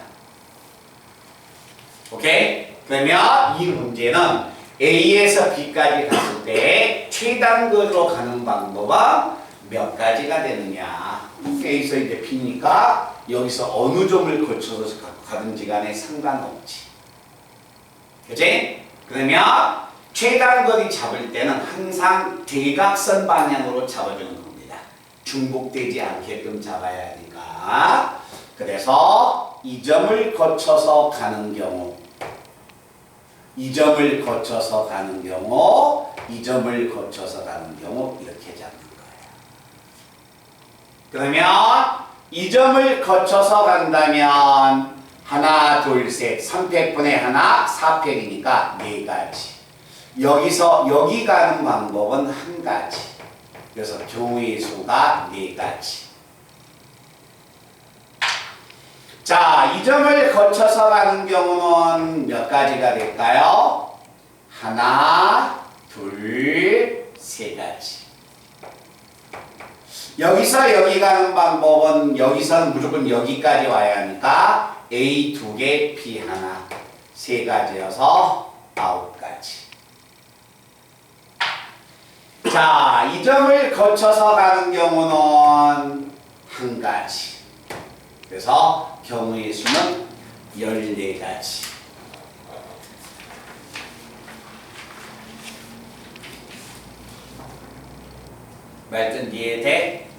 S1: 오케이? 그러면 이 문제는 A에서 B까지 갔을 때 최단 거리로 가는 방법은 몇 가지가 되느냐. A에서 이제 B니까 여기서 어느 점을 거쳐서 가든지 간에 상관없지. 그치? 그러면 최단 거리 잡을 때는 항상 대각선 방향으로 잡아주는 겁니다. 중복되지 않게끔 잡아야 하니까. 그래서 이 점을 거쳐서 가는 경우, 이 점을 거쳐서 가는 경우, 이 점을 거쳐서 가는 경우 이렇게 잡는 거예요. 그러면 이 점을 거쳐서 간다면 하나, 둘, 셋, 3팩분의 하나, 4팩이니까 4가지. 여기서 여기 가는 방법은 한 가지. 그래서 경우의 수가 4가지. 자, 이 점을 거쳐서 가는 경우는 몇 가지가 될까요? 하나, 둘, 3가지. 여기서 여기 가는 방법은 여기서는 무조건 여기까지 와야 하니까 A 2개, B 하나, 3가지여서 9가지. 자, 이 점을 거쳐서 가는 경우는 한 가지. 그래서 경우의 수는 14가지. 말든 이해돼?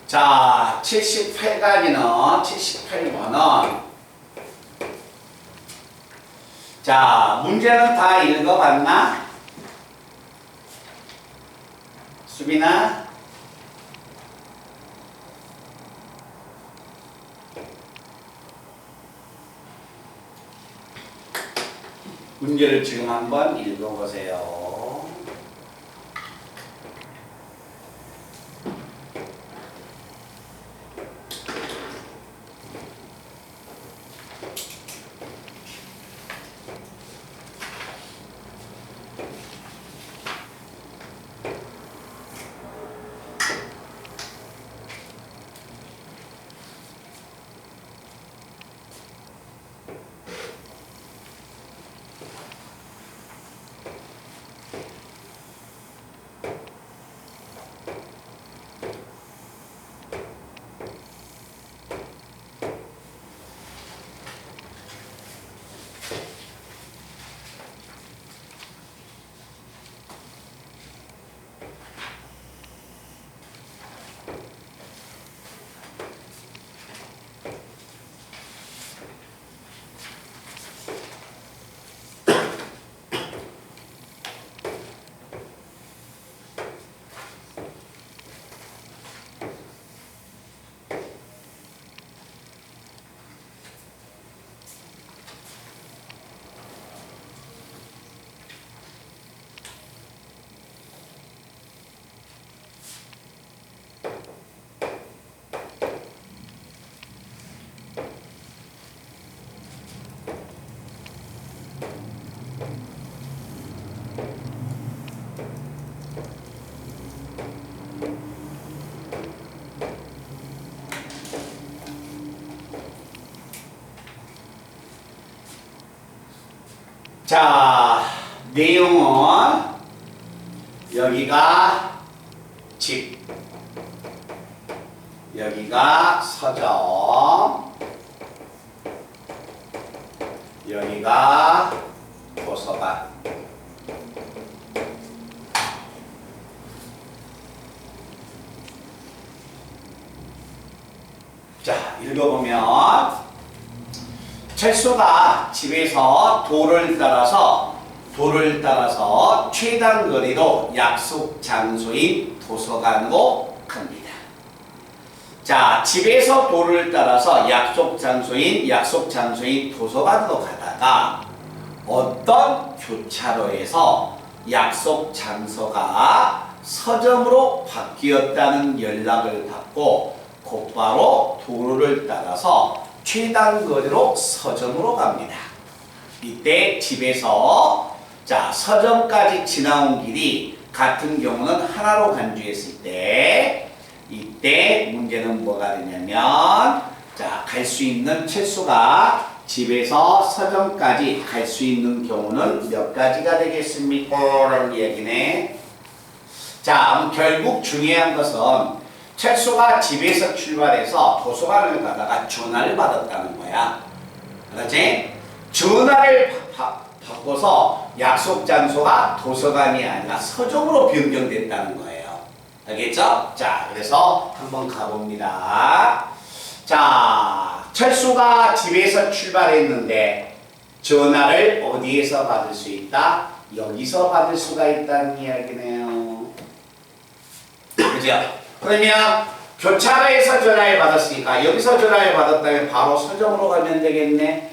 S1: 자, 78가지는 78번은 자, 문제는 다 읽어봤나? 수빈아? 문제를 지금 한번 읽어보세요. 자, 내용은 여기가 집, 여기가 서점, 여기가 도서관. 자, 읽어보면 철수가 집에서 도를 따라서 최단 거리로 약속 장소인 도서관으로 갑니다. 자, 집에서 도를 따라서 약속 장소인 도서관으로 가다가 어떤 교차로에서 약속 장소가 서점으로 바뀌었다는 연락을 받고 곧바로 도로를 따라서 최단 거리로 서점으로 갑니다. 이때 집에서 자, 서점까지 지나온 길이 같은 경우는 하나로 간주했을 때 이때 문제는 뭐가 되냐면 자, 갈 수 있는 채수가 집에서 서점까지 갈 수 있는 경우는 몇 가지가 되겠습니까? 라는 이야기네. 자, 결국 중요한 것은 철수가 집에서 출발해서 도서관을 가다가 전화를 받았다는 거야. 알았지? 전화를 바꿔서 약속 장소가 도서관이 아니라 서점으로 변경됐다는 거예요. 알겠죠? 자, 그래서 한번 가봅니다. 자, 철수가 집에서 출발했는데 전화를 어디에서 받을 수 있다? 여기서 받을 수가 있다는 이야기네요. 그죠? 그러면 교차로에서 전화를 받았으니까 여기서 전화를 받았다면 바로 서점으로 가면 되겠네.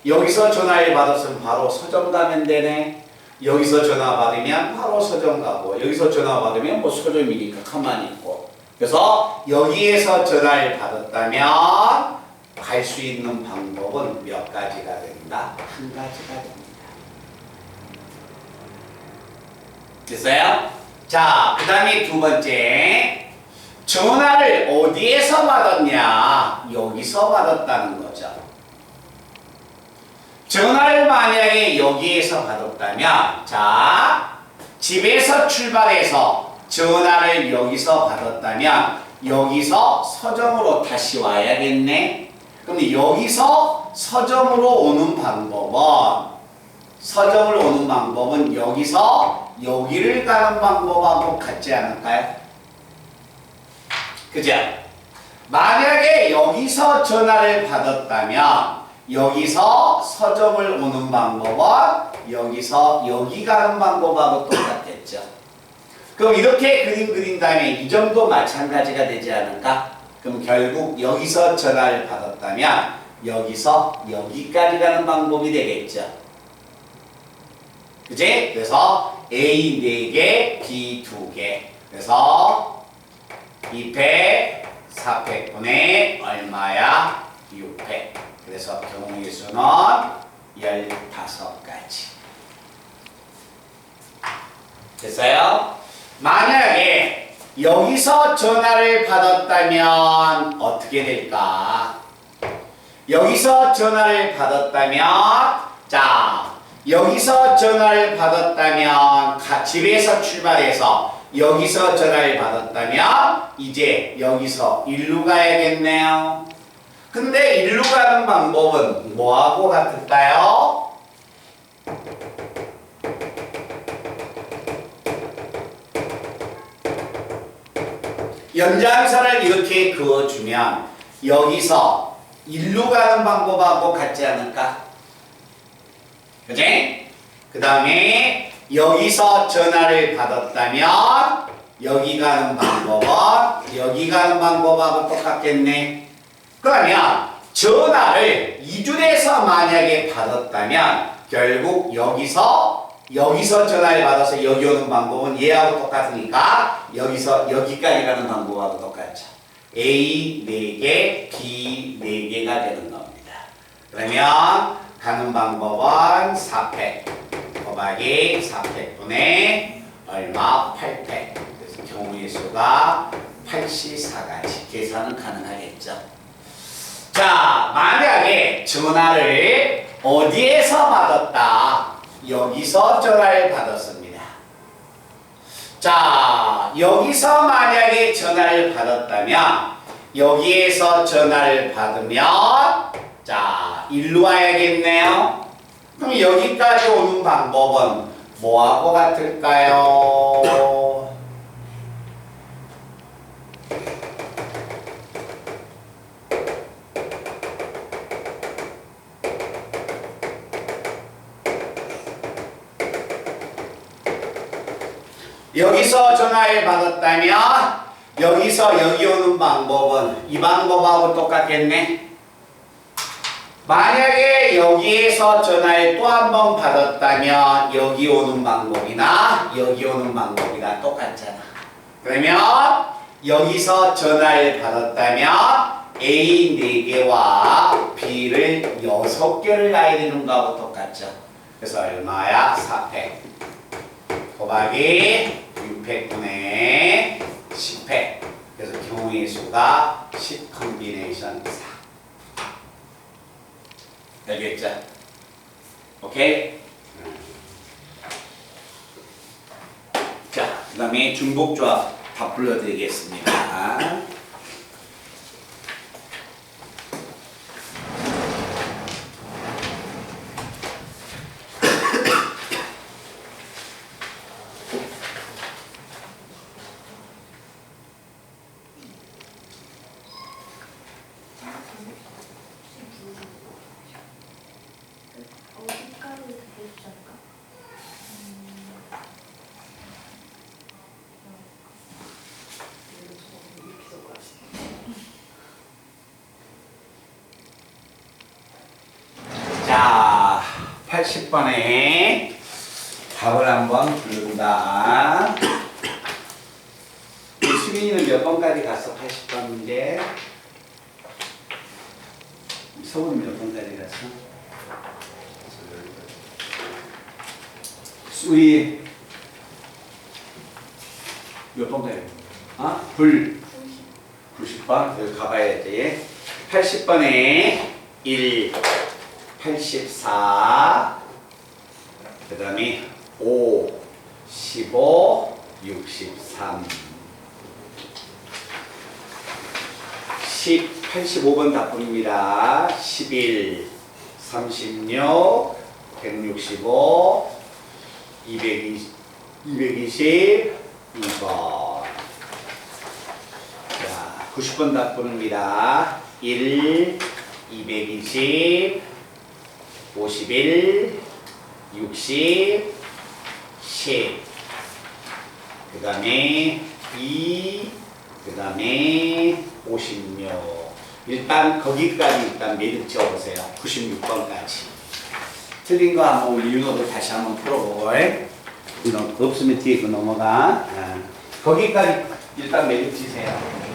S1: 여기서 전화를 받았으면 바로 서점 가면 되네. 여기서 전화 받으면 바로 서점 가고 여기서 전화 받으면 뭐 서점이니까 가만히 있고. 그래서 여기에서 전화를 받았다면 갈 수 있는 방법은 몇 가지가 된다? 한 가지가 됩니다. 됐어요? 자, 그 다음에 두 번째, 전화를 어디에서 받았냐? 여기서 받았다는 거죠. 전화를 만약에 여기에서 받았다면, 자, 집에서 출발해서 전화를 여기서 받았다면 여기서 서점으로 다시 와야겠네. 그럼 여기서 서점으로 오는 방법은 여기서 여기를 가는 방법하고 같지 않을까요? 그죠? 만약에 여기서 전화를 받았다면 여기서 서점을 오는 방법은 여기서 여기 가는 방법하고 똑같겠죠. 그럼 이렇게 그림 그린 다음에 이 점도 마찬가지가 되지 않을까? 그럼 결국 여기서 전화를 받았다면 여기서 여기까지 가는 방법이 되겠죠. 그지? 그래서 A 4개, B 2개. 그래서 2팩, 4팩분의 얼마야? 6팩. 그래서 경우의 수는 15가지. 됐어요? 만약에 여기서 전화를 받았다면 어떻게 될까? 여기서 전화를 받았다면, 자, 여기서 전화를 받았다면 집에서 출발해서 여기서 전화를 받았다면 이제 여기서 일로 가야겠네요. 근데 일로 가는 방법은 뭐하고 같을까요? 연장선을 이렇게 그어주면 여기서 일로 가는 방법하고 같지 않을까? 그치? 그 다음에 여기서 전화를 받았다면 여기 가는 방법은 여기 가는 방법하고 똑같겠네. 그러면 전화를 이줄에서 만약에 받았다면 결국 여기서 전화를 받아서 여기 오는 방법은 얘하고 똑같으니까 여기서 여기까지 가는 방법하고 똑같죠. A 4개, B 4개가 되는 겁니다. 그러면 가는 방법은 4팩 곱하기 4팩분의 얼마? 8팩. 그래서 경우의 수가 84가지. 계산은 가능하겠죠. 자, 만약에 전화를 어디에서 받았다? 여기서 전화를 받았습니다. 자, 여기서 만약에 전화를 받았다면 여기에서 전화를 받으면 자, 일로 와야겠네요. 그럼 여기까지 오는 방법은 뭐하고 같을까요? 여기서 전화를 받았다면 여기서 여기 오는 방법은 이 방법하고 똑같겠네. 만약에 여기에서 전화를 또 한 번 받았다면 여기 오는 방법이나 여기 오는 방법이나 똑같잖아. 그러면 여기서 전화를 받았다면 A 4개와 B를 6개를 가야 되는 거하고 똑같죠. 그래서 얼마야? 4팩 곱하기 6팩분의 10팩. 그래서 경우의 수가 10 컨비네이션 4. 알겠죠? 오케이? 자, 그 다음에 중복조합 다 불러드리겠습니다. 80번에 답을 한번 부른다. 수빈이는 몇 번까지 갔어? 80번 문제. 서울은 몇 번까지 갔어? 우리 몇 번까지? 아? 90번? 여기 가봐야지. 80번에 1, 84, 그 다음에 5, 15, 63, 10, 85번 답변입니다. 11, 36, 165, 220, 222번. 자, 90번 답변입니다. 1, 220, 51, 60, 10. 그 다음에 2, 그 다음에 56. 일단 거기까지 일단 매듭 지어보세요. 96번까지. 틀린 거 한번 우리 윤호도 다시 한번 풀어보고. 없으면 뒤에 그 넘어가. 거기까지 일단 매듭 지세요.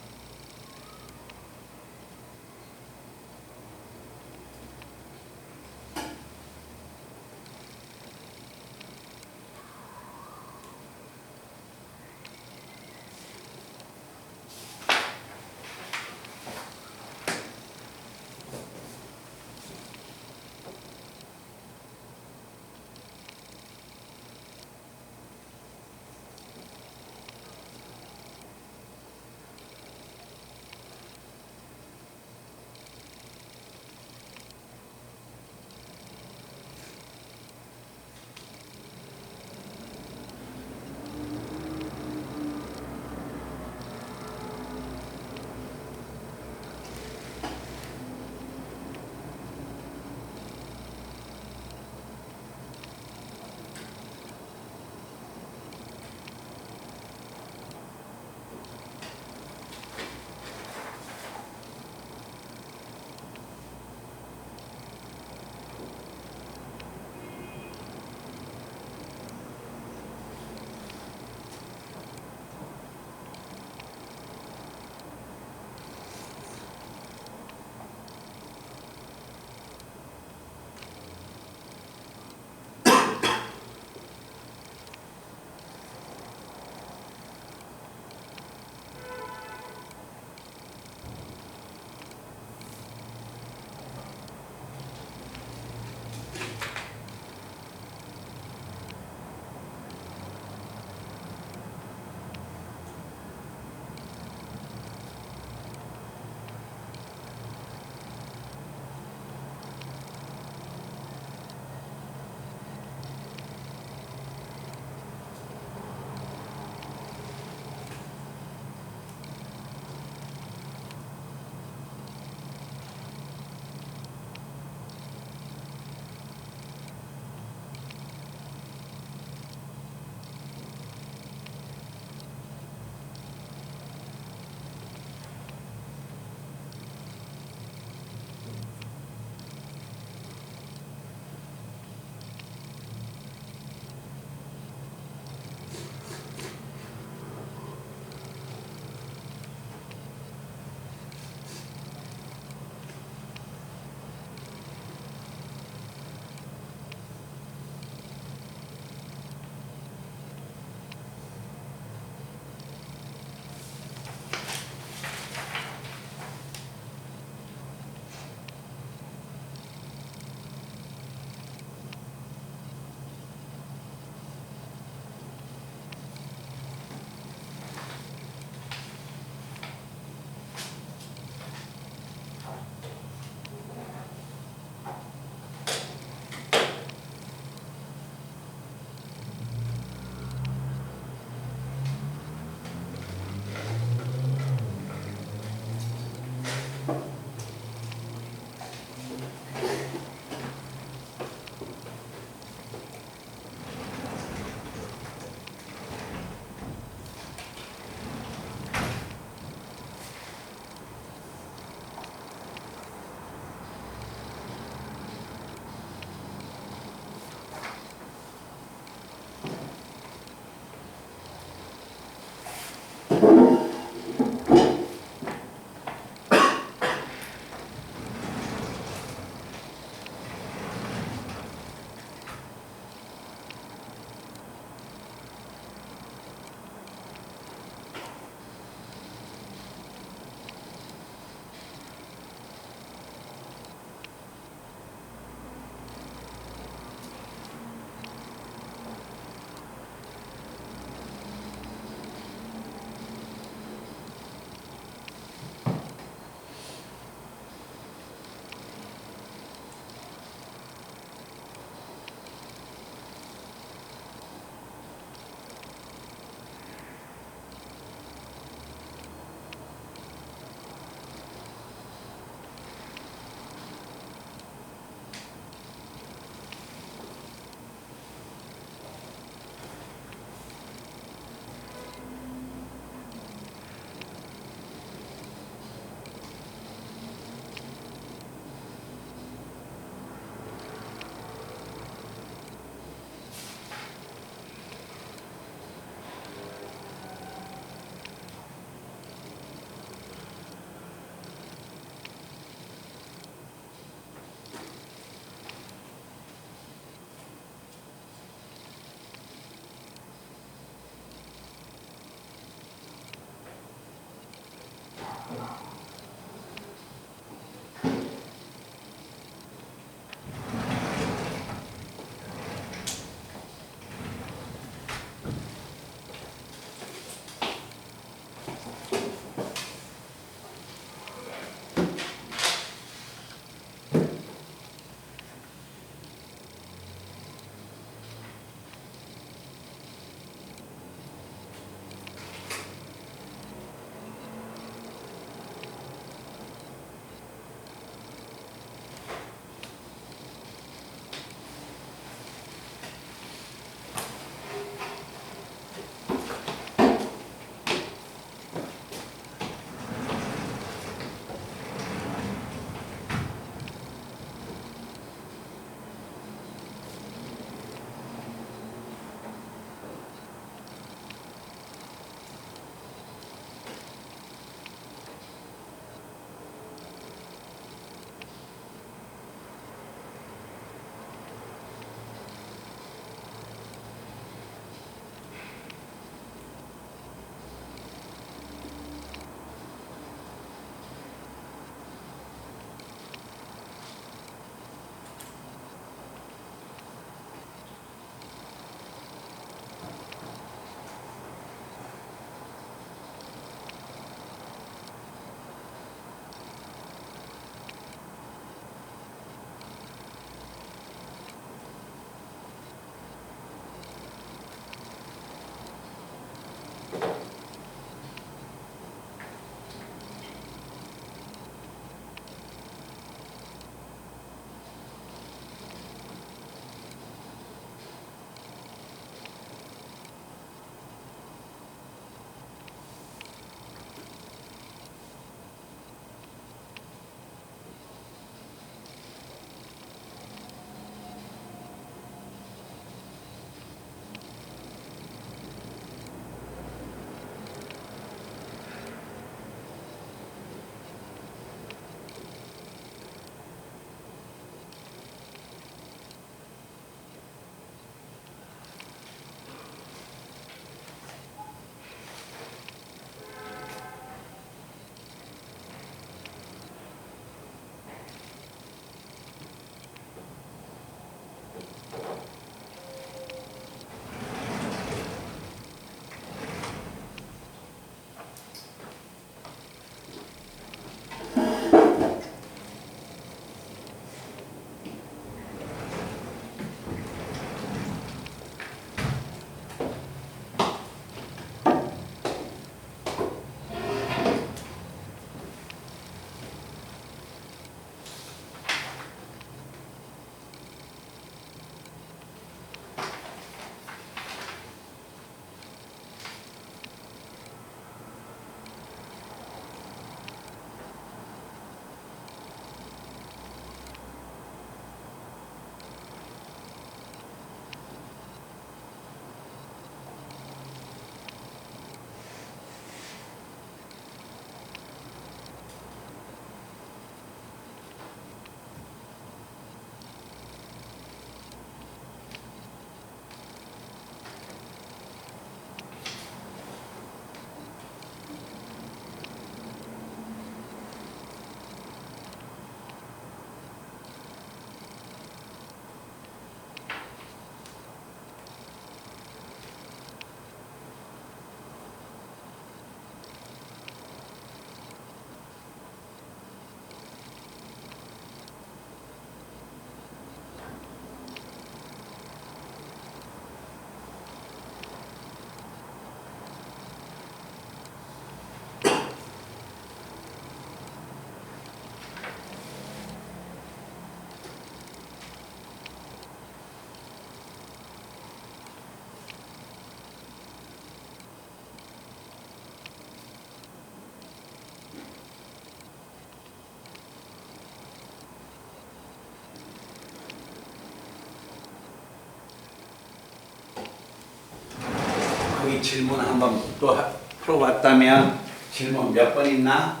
S2: 거기 질문 한번 또 풀어봤다면 질문 몇 번 있나?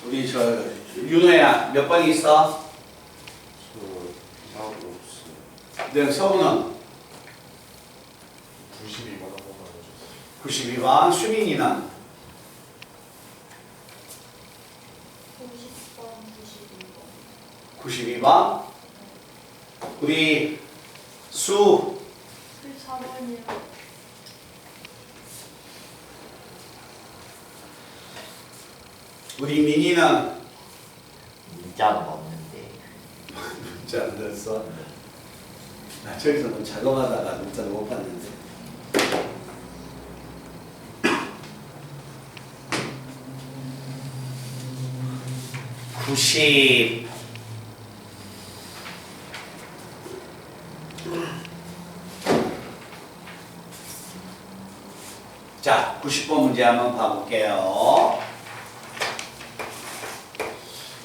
S2: 우리 저 윤호야 몇 번 있어? 네, 서우는
S3: 92번 한 번만 해주세요.
S2: 92번, 수민이는
S4: 90번,
S2: 92번, 우리 수
S4: 94번이요.
S2: 우리 민이는
S5: 문자는 없는데.
S2: 문자 안 들었어? 나 저기서 뭐 작업하다가 문자를 못 봤는데. 구십. 자, 90번 문제 한번 봐볼게요.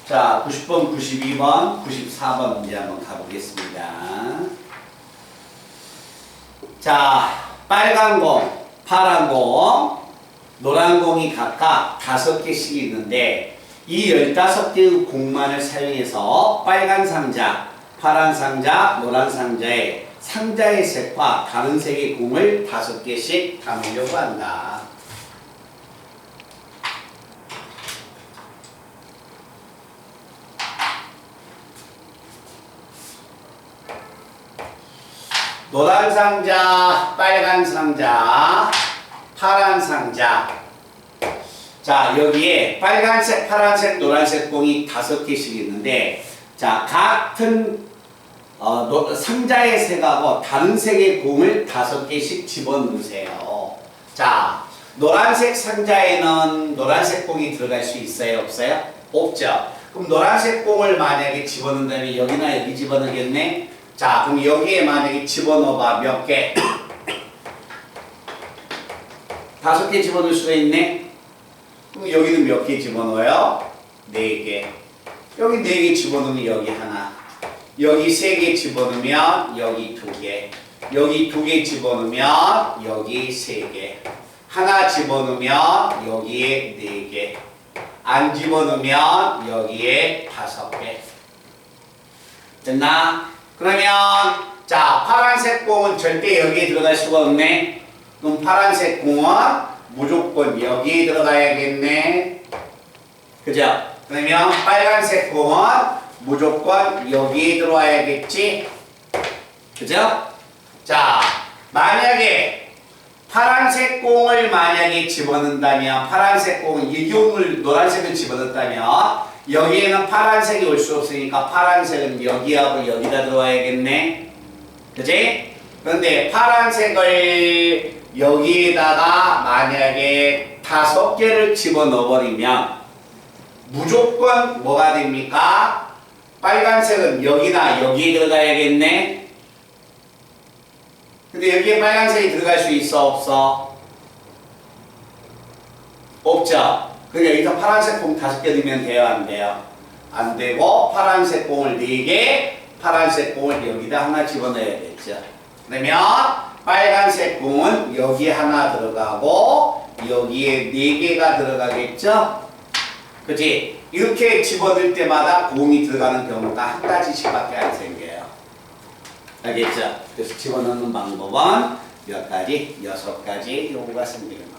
S2: 자, 90번, 92번, 94번 문제 한번 가보겠습니다. 자, 빨간 공, 파란 공, 노란 공이 각각 5개씩 있는데 이 15개의 공만을 사용해서 빨간 상자, 파란 상자, 노란 상자에 상자의 색과 다른 색의 공을 5개씩 담으려고 한다. 노란 상자, 빨간 상자, 파란 상자. 자, 여기에 빨간색, 파란색, 노란색 공이 5개씩 있는데, 자, 같은 상자의 색하고 다른 색의 공을 5개씩 집어넣으세요. 자, 노란색 상자에는 노란색 공이 들어갈 수 있어요? 없어요? 없죠. 그럼 노란색 공을 만약에 집어넣는다면 여기나 여기 집어넣겠네? 자, 그럼 여기에 만약에 집어넣어봐. 몇 개? 5개 집어넣을 수가 있네? 그럼 여기는 몇 개 집어넣어요? 4개. 여기 4개 집어넣으면 여기 하나. 여기 3개 집어넣으면 여기 2개. 여기 2개 집어넣으면 여기 3개. 하나 집어넣으면 여기에 4개. 안 집어넣으면 여기에 5개. 됐나? 그러면 자, 파란색 공은 절대 여기에 들어갈 수가 없네. 그럼 파란색 공은 무조건 여기에 들어가야겠네. 그죠? 그러면 빨간색 공은 무조건 여기에 들어와야겠지. 그죠? 자, 만약에 파란색 공을 만약에 집어넣는다면 파란색 공은 이 공을 노란색을 집어넣었다면 여기에는 파란색이 올 수 없으니까 파란색은 여기하고 여기다 들어와야겠네. 그지? 그런데 파란색을 여기에다가 만약에 5개를 집어넣어버리면 무조건 뭐가 됩니까? 빨간색은 여기나 여기에 들어가야겠네. 근데 여기에 빨간색이 들어갈 수 있어? 없어? 없죠? 그러니까 여기서 파란색 공 5개 넣으면 돼요? 안 돼요? 안 되고 파란색 공을 4개, 파란색 공을 여기다 하나 집어넣어야겠죠. 그러면 빨간색 공은 여기 하나 들어가고 여기에 4개가 들어가겠죠? 그치? 이렇게 집어넣을 때마다 공이 들어가는 경우가 한 가지씩밖에 안 생겨요. 알겠죠? 그래서 집어넣는 방법은 몇 가지? 6가지 경우가 생기는 겁니다.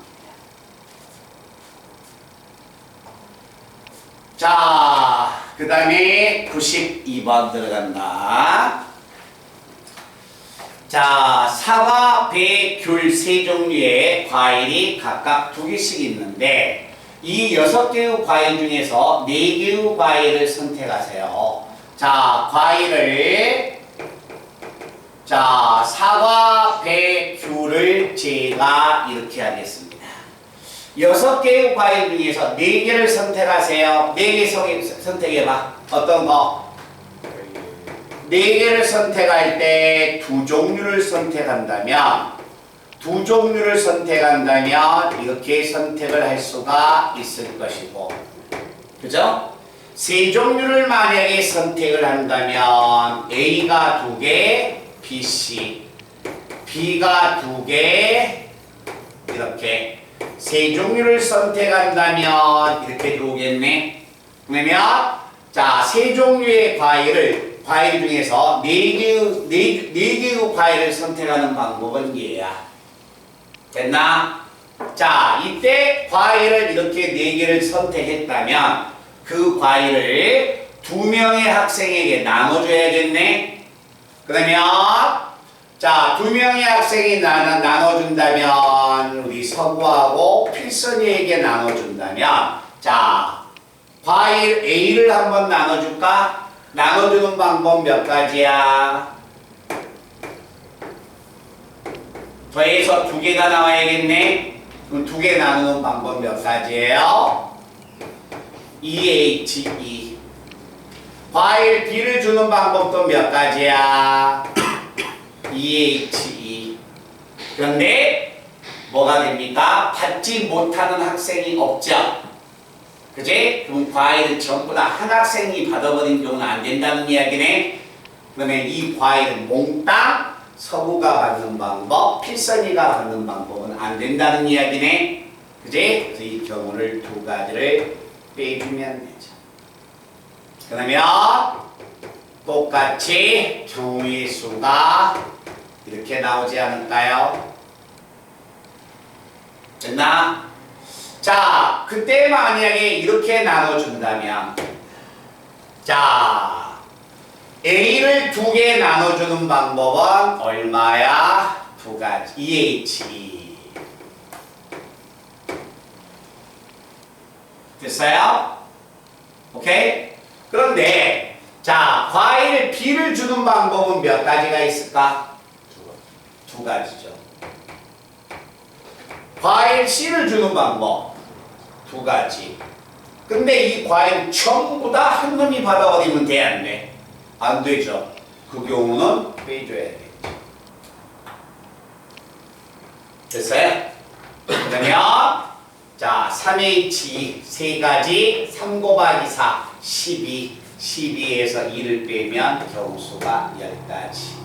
S2: 자, 그 다음에 92번 들어간다. 자, 사과, 배, 귤 3종류의 과일이 각각 2개씩 있는데 이 6개의 과일 중에서 4개의 과일을 선택하세요. 자, 과일을 자, 사과, 배, 귤을 제가 이렇게 하겠습니다. 6개의 과일 중에서 4개를 선택하세요. 4개 선택해봐. 어떤 거? 4개를 선택할 때 2종류를 선택한다면 2종류를 선택한다면 이렇게 선택을 할 수가 있을 것이고, 그죠?
S1: 세 종류를 만약에 선택을 한다면 A가 2개, BC, B가 2개, 이렇게 세 종류를 선택한다면 이렇게 들어오겠네. 그러면 자, 세 종류의 과일 중에서 네 개의 과일을 선택하는 방법은 얘야. 됐나? 자, 이때 과일을 이렇게 4개를 선택했다면 그 과일을 2명의 학생에게 나눠줘야겠네. 그러면 자, 2명의 학생이 나눠준다면 우리 서구하고 필선이에게 나눠준다면 자, 과일 A를 한번 나눠줄까? 나눠주는 방법 몇 가지야? 더해서 2개가 나와야겠네. 그럼 2개 나누는 방법 몇 가지예요? EHE. 과일 B를 주는 방법도 몇 가지야? EHE. 그런데 뭐가 됩니까? 받지 못하는 학생이 없죠. 그지? 그럼 과일을 전부 다 한 학생이 받아버린 경우는 안 된다는 이야기네. 그러면 이 과일은 몽땅 서구가 받는 방법, 필선이가 받는 방법은 안 된다는 이야기네. 그지? 그래서 이 경우를 2가지를 빼주면 되죠. 그러면 똑같이 경우의 수가 이렇게 나오지 않을까요? 됐나? 자, 그때 만약에 이렇게 나눠준다면 자, A를 2개 나눠주는 방법은 얼마야? 2가지. EHE. 됐어요? 오케이? 그런데 자, 과일 B를 주는 방법은 몇 가지가 있을까? 2가지죠. 과일 C를 주는 방법 2가지. 근데 이 과일 전부 다 한 놈이 받아버리면 돼, 안 돼? 안 되죠. 그 경우는 빼줘야겠죠. 됐어요? 그러면 자, 3H 3가지 3 곱하기 4 12 12에서 2를 빼면 경우수가 10가지.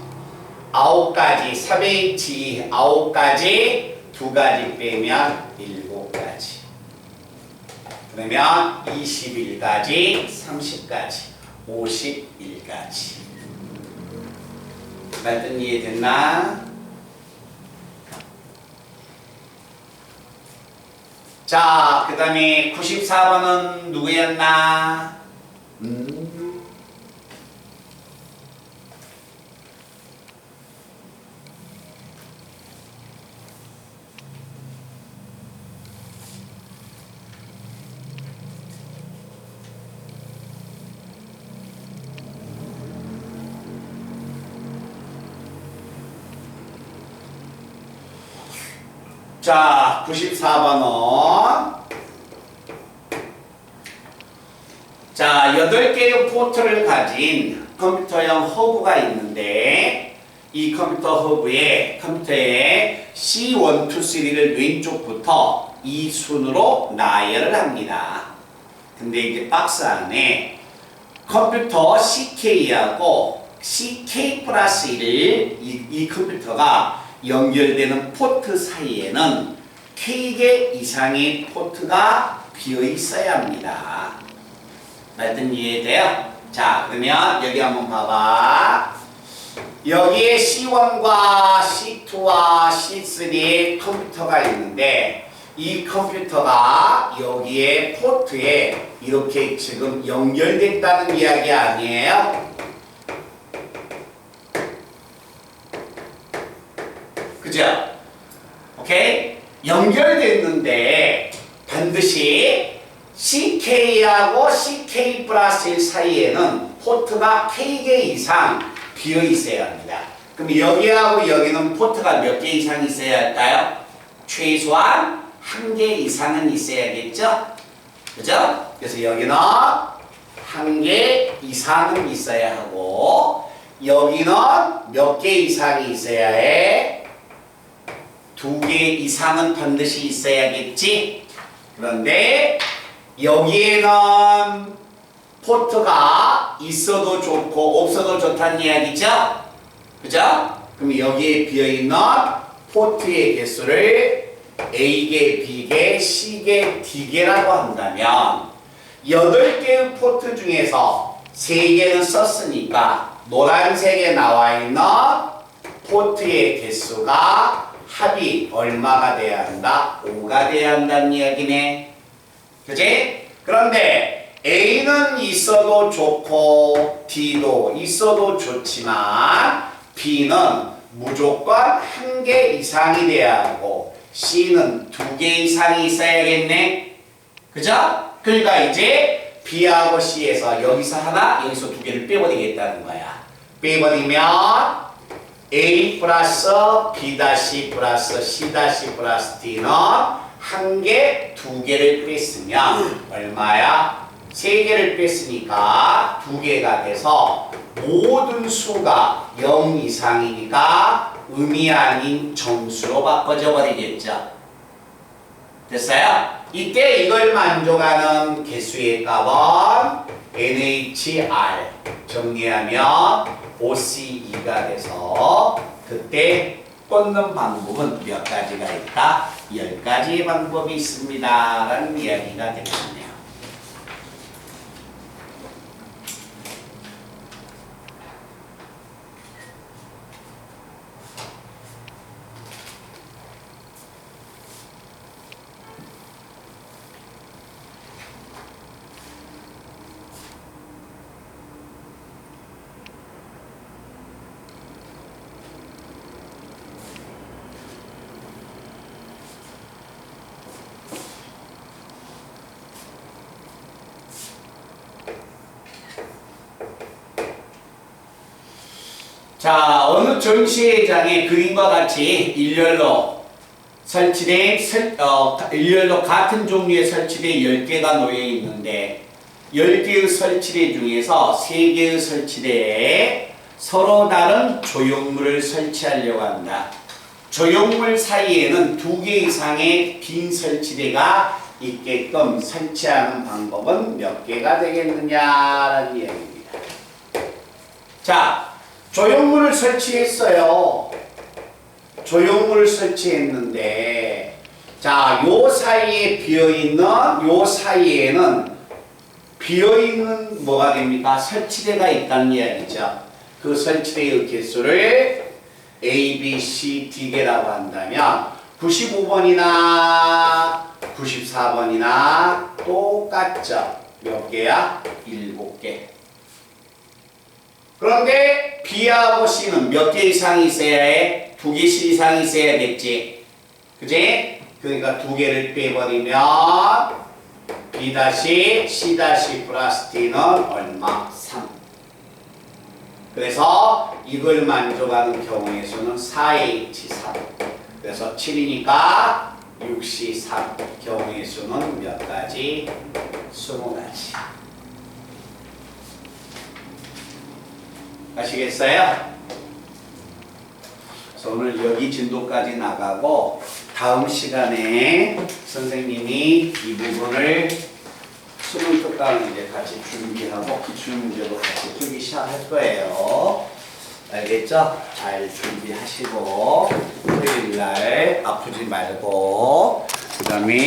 S1: 9가지 3H 9가지 2가지 빼면 7가지. 그러면 21가지 30가지 51가지. 말든 이해됐나? 자, 그 다음에 94번은 누구였나? 자, 94번은 자, 8개의 포트를 가진 컴퓨터형 허브가 있는데 이 컴퓨터 허브에 컴퓨터에 C1, 2, 3를 왼쪽부터 이 순으로 나열을 합니다. 근데 이제 박스 안에 컴퓨터 CK하고 CK 플러스 1을 이 컴퓨터가 연결되는 포트 사이에는 K개 이상의 포트가 비어 있어야 합니다. 말든 이해돼요? 자, 그러면 여기 한번 봐봐. 여기에 C1과 C2와 C3의 컴퓨터가 있는데 이 컴퓨터가 여기에 포트에 이렇게 지금 연결됐다는 이야기 아니에요? 그죠? 오케이? 연결됐는데 반드시 CK하고 CK 플러스 1 사이에는 포트가 K개 이상 비어 있어야 합니다. 그럼 여기하고 여기는 포트가 몇 개 이상 있어야 할까요? 최소한 1개 이상은 있어야겠죠? 그죠? 그래서 여기는 1개 이상은 있어야 하고 여기는 몇 개 이상이 있어야 해? 2개 이상은 반드시 있어야겠지? 그런데 여기에는
S2: 포트가 있어도 좋고 없어도 좋다는 이야기죠? 그죠? 그럼 여기에 비어있는 포트의 개수를 A개, B개, C개, D개라고 한다면 8개의 포트 중에서 3개는 썼으니까 노란색에 나와 있는 포트의 개수가 합이 얼마가 돼야 한다? 5가 돼야 한다는 이야기네. 그지? 그런데 A는 있어도 좋고 D도 있어도 좋지만 B는 무조건 1개 이상이 돼야 하고 C는 2개 이상이 있어야겠네. 그죠? 그러니까 이제 B하고 C에서 여기서 하나, 여기서 2개를 빼버리겠다는 거야. 빼버리면 A 플러스 B 다시 플러스 C 다시 플러스 D는 1개, 2개를 뺐으면 얼마야? 3개를 뺐으니까 2개가 돼서 모든 수가 0 이상이니까 의미 아닌 정수로 바꿔져 버리겠죠. 됐어요? 이때 이걸 만족하는 개수의 값은 NHR 정리하면 OC2가 돼서 그때 꽂는 방법은 몇 가지가 있다? 10가지의 방법이 있습니다 라는 이야기가 되겠네요. 자, 어느 전시회장에 그림과 같이 일렬로 설치된 일렬로 같은 종류의 설치대 10개가 놓여 있는데 10개의 설치대 중에서 3개의 설치대에 서로 다른 조형물을 설치하려고 한다. 조형물 사이에는 2개 이상의 빈 설치대가 있게끔 설치하는 방법은 몇 개가 되겠느냐라는 이야기입니다. 자, 조형물을 설치했어요. 조형물을 설치했는데 자, 요 사이에 비어있는 요 사이에는 비어있는 뭐가 됩니까? 설치대가 있다는 이야기죠. 그 설치대의 개수를 A, B, C, D개라고 한다면 95번이나 94번이나 똑같죠. 몇 개야? 7개. 그런데 B하고 C는 몇 개 이상이 있어야 해? 2개씩 이상이 있어야겠지. 그지? 그러니까 2개를 빼버리면 B 다시 C 다시 플러스 D는 얼마? 3. 그래서 이걸 만족하는 경우의 수는 4H3. 그래서 7이니까 6C3. 경우의 수는 몇 가지? 20가지. 아시겠어요? 그래서 오늘 여기 진도까지 나가고 다음 시간에 선생님이 이 부분을 수능 특강을 이제 같이 준비하고 기출문제도 같이 풀기 시작할 거예요. 알겠죠? 잘 준비하시고 토요일 날 아프지 말고 그 다음에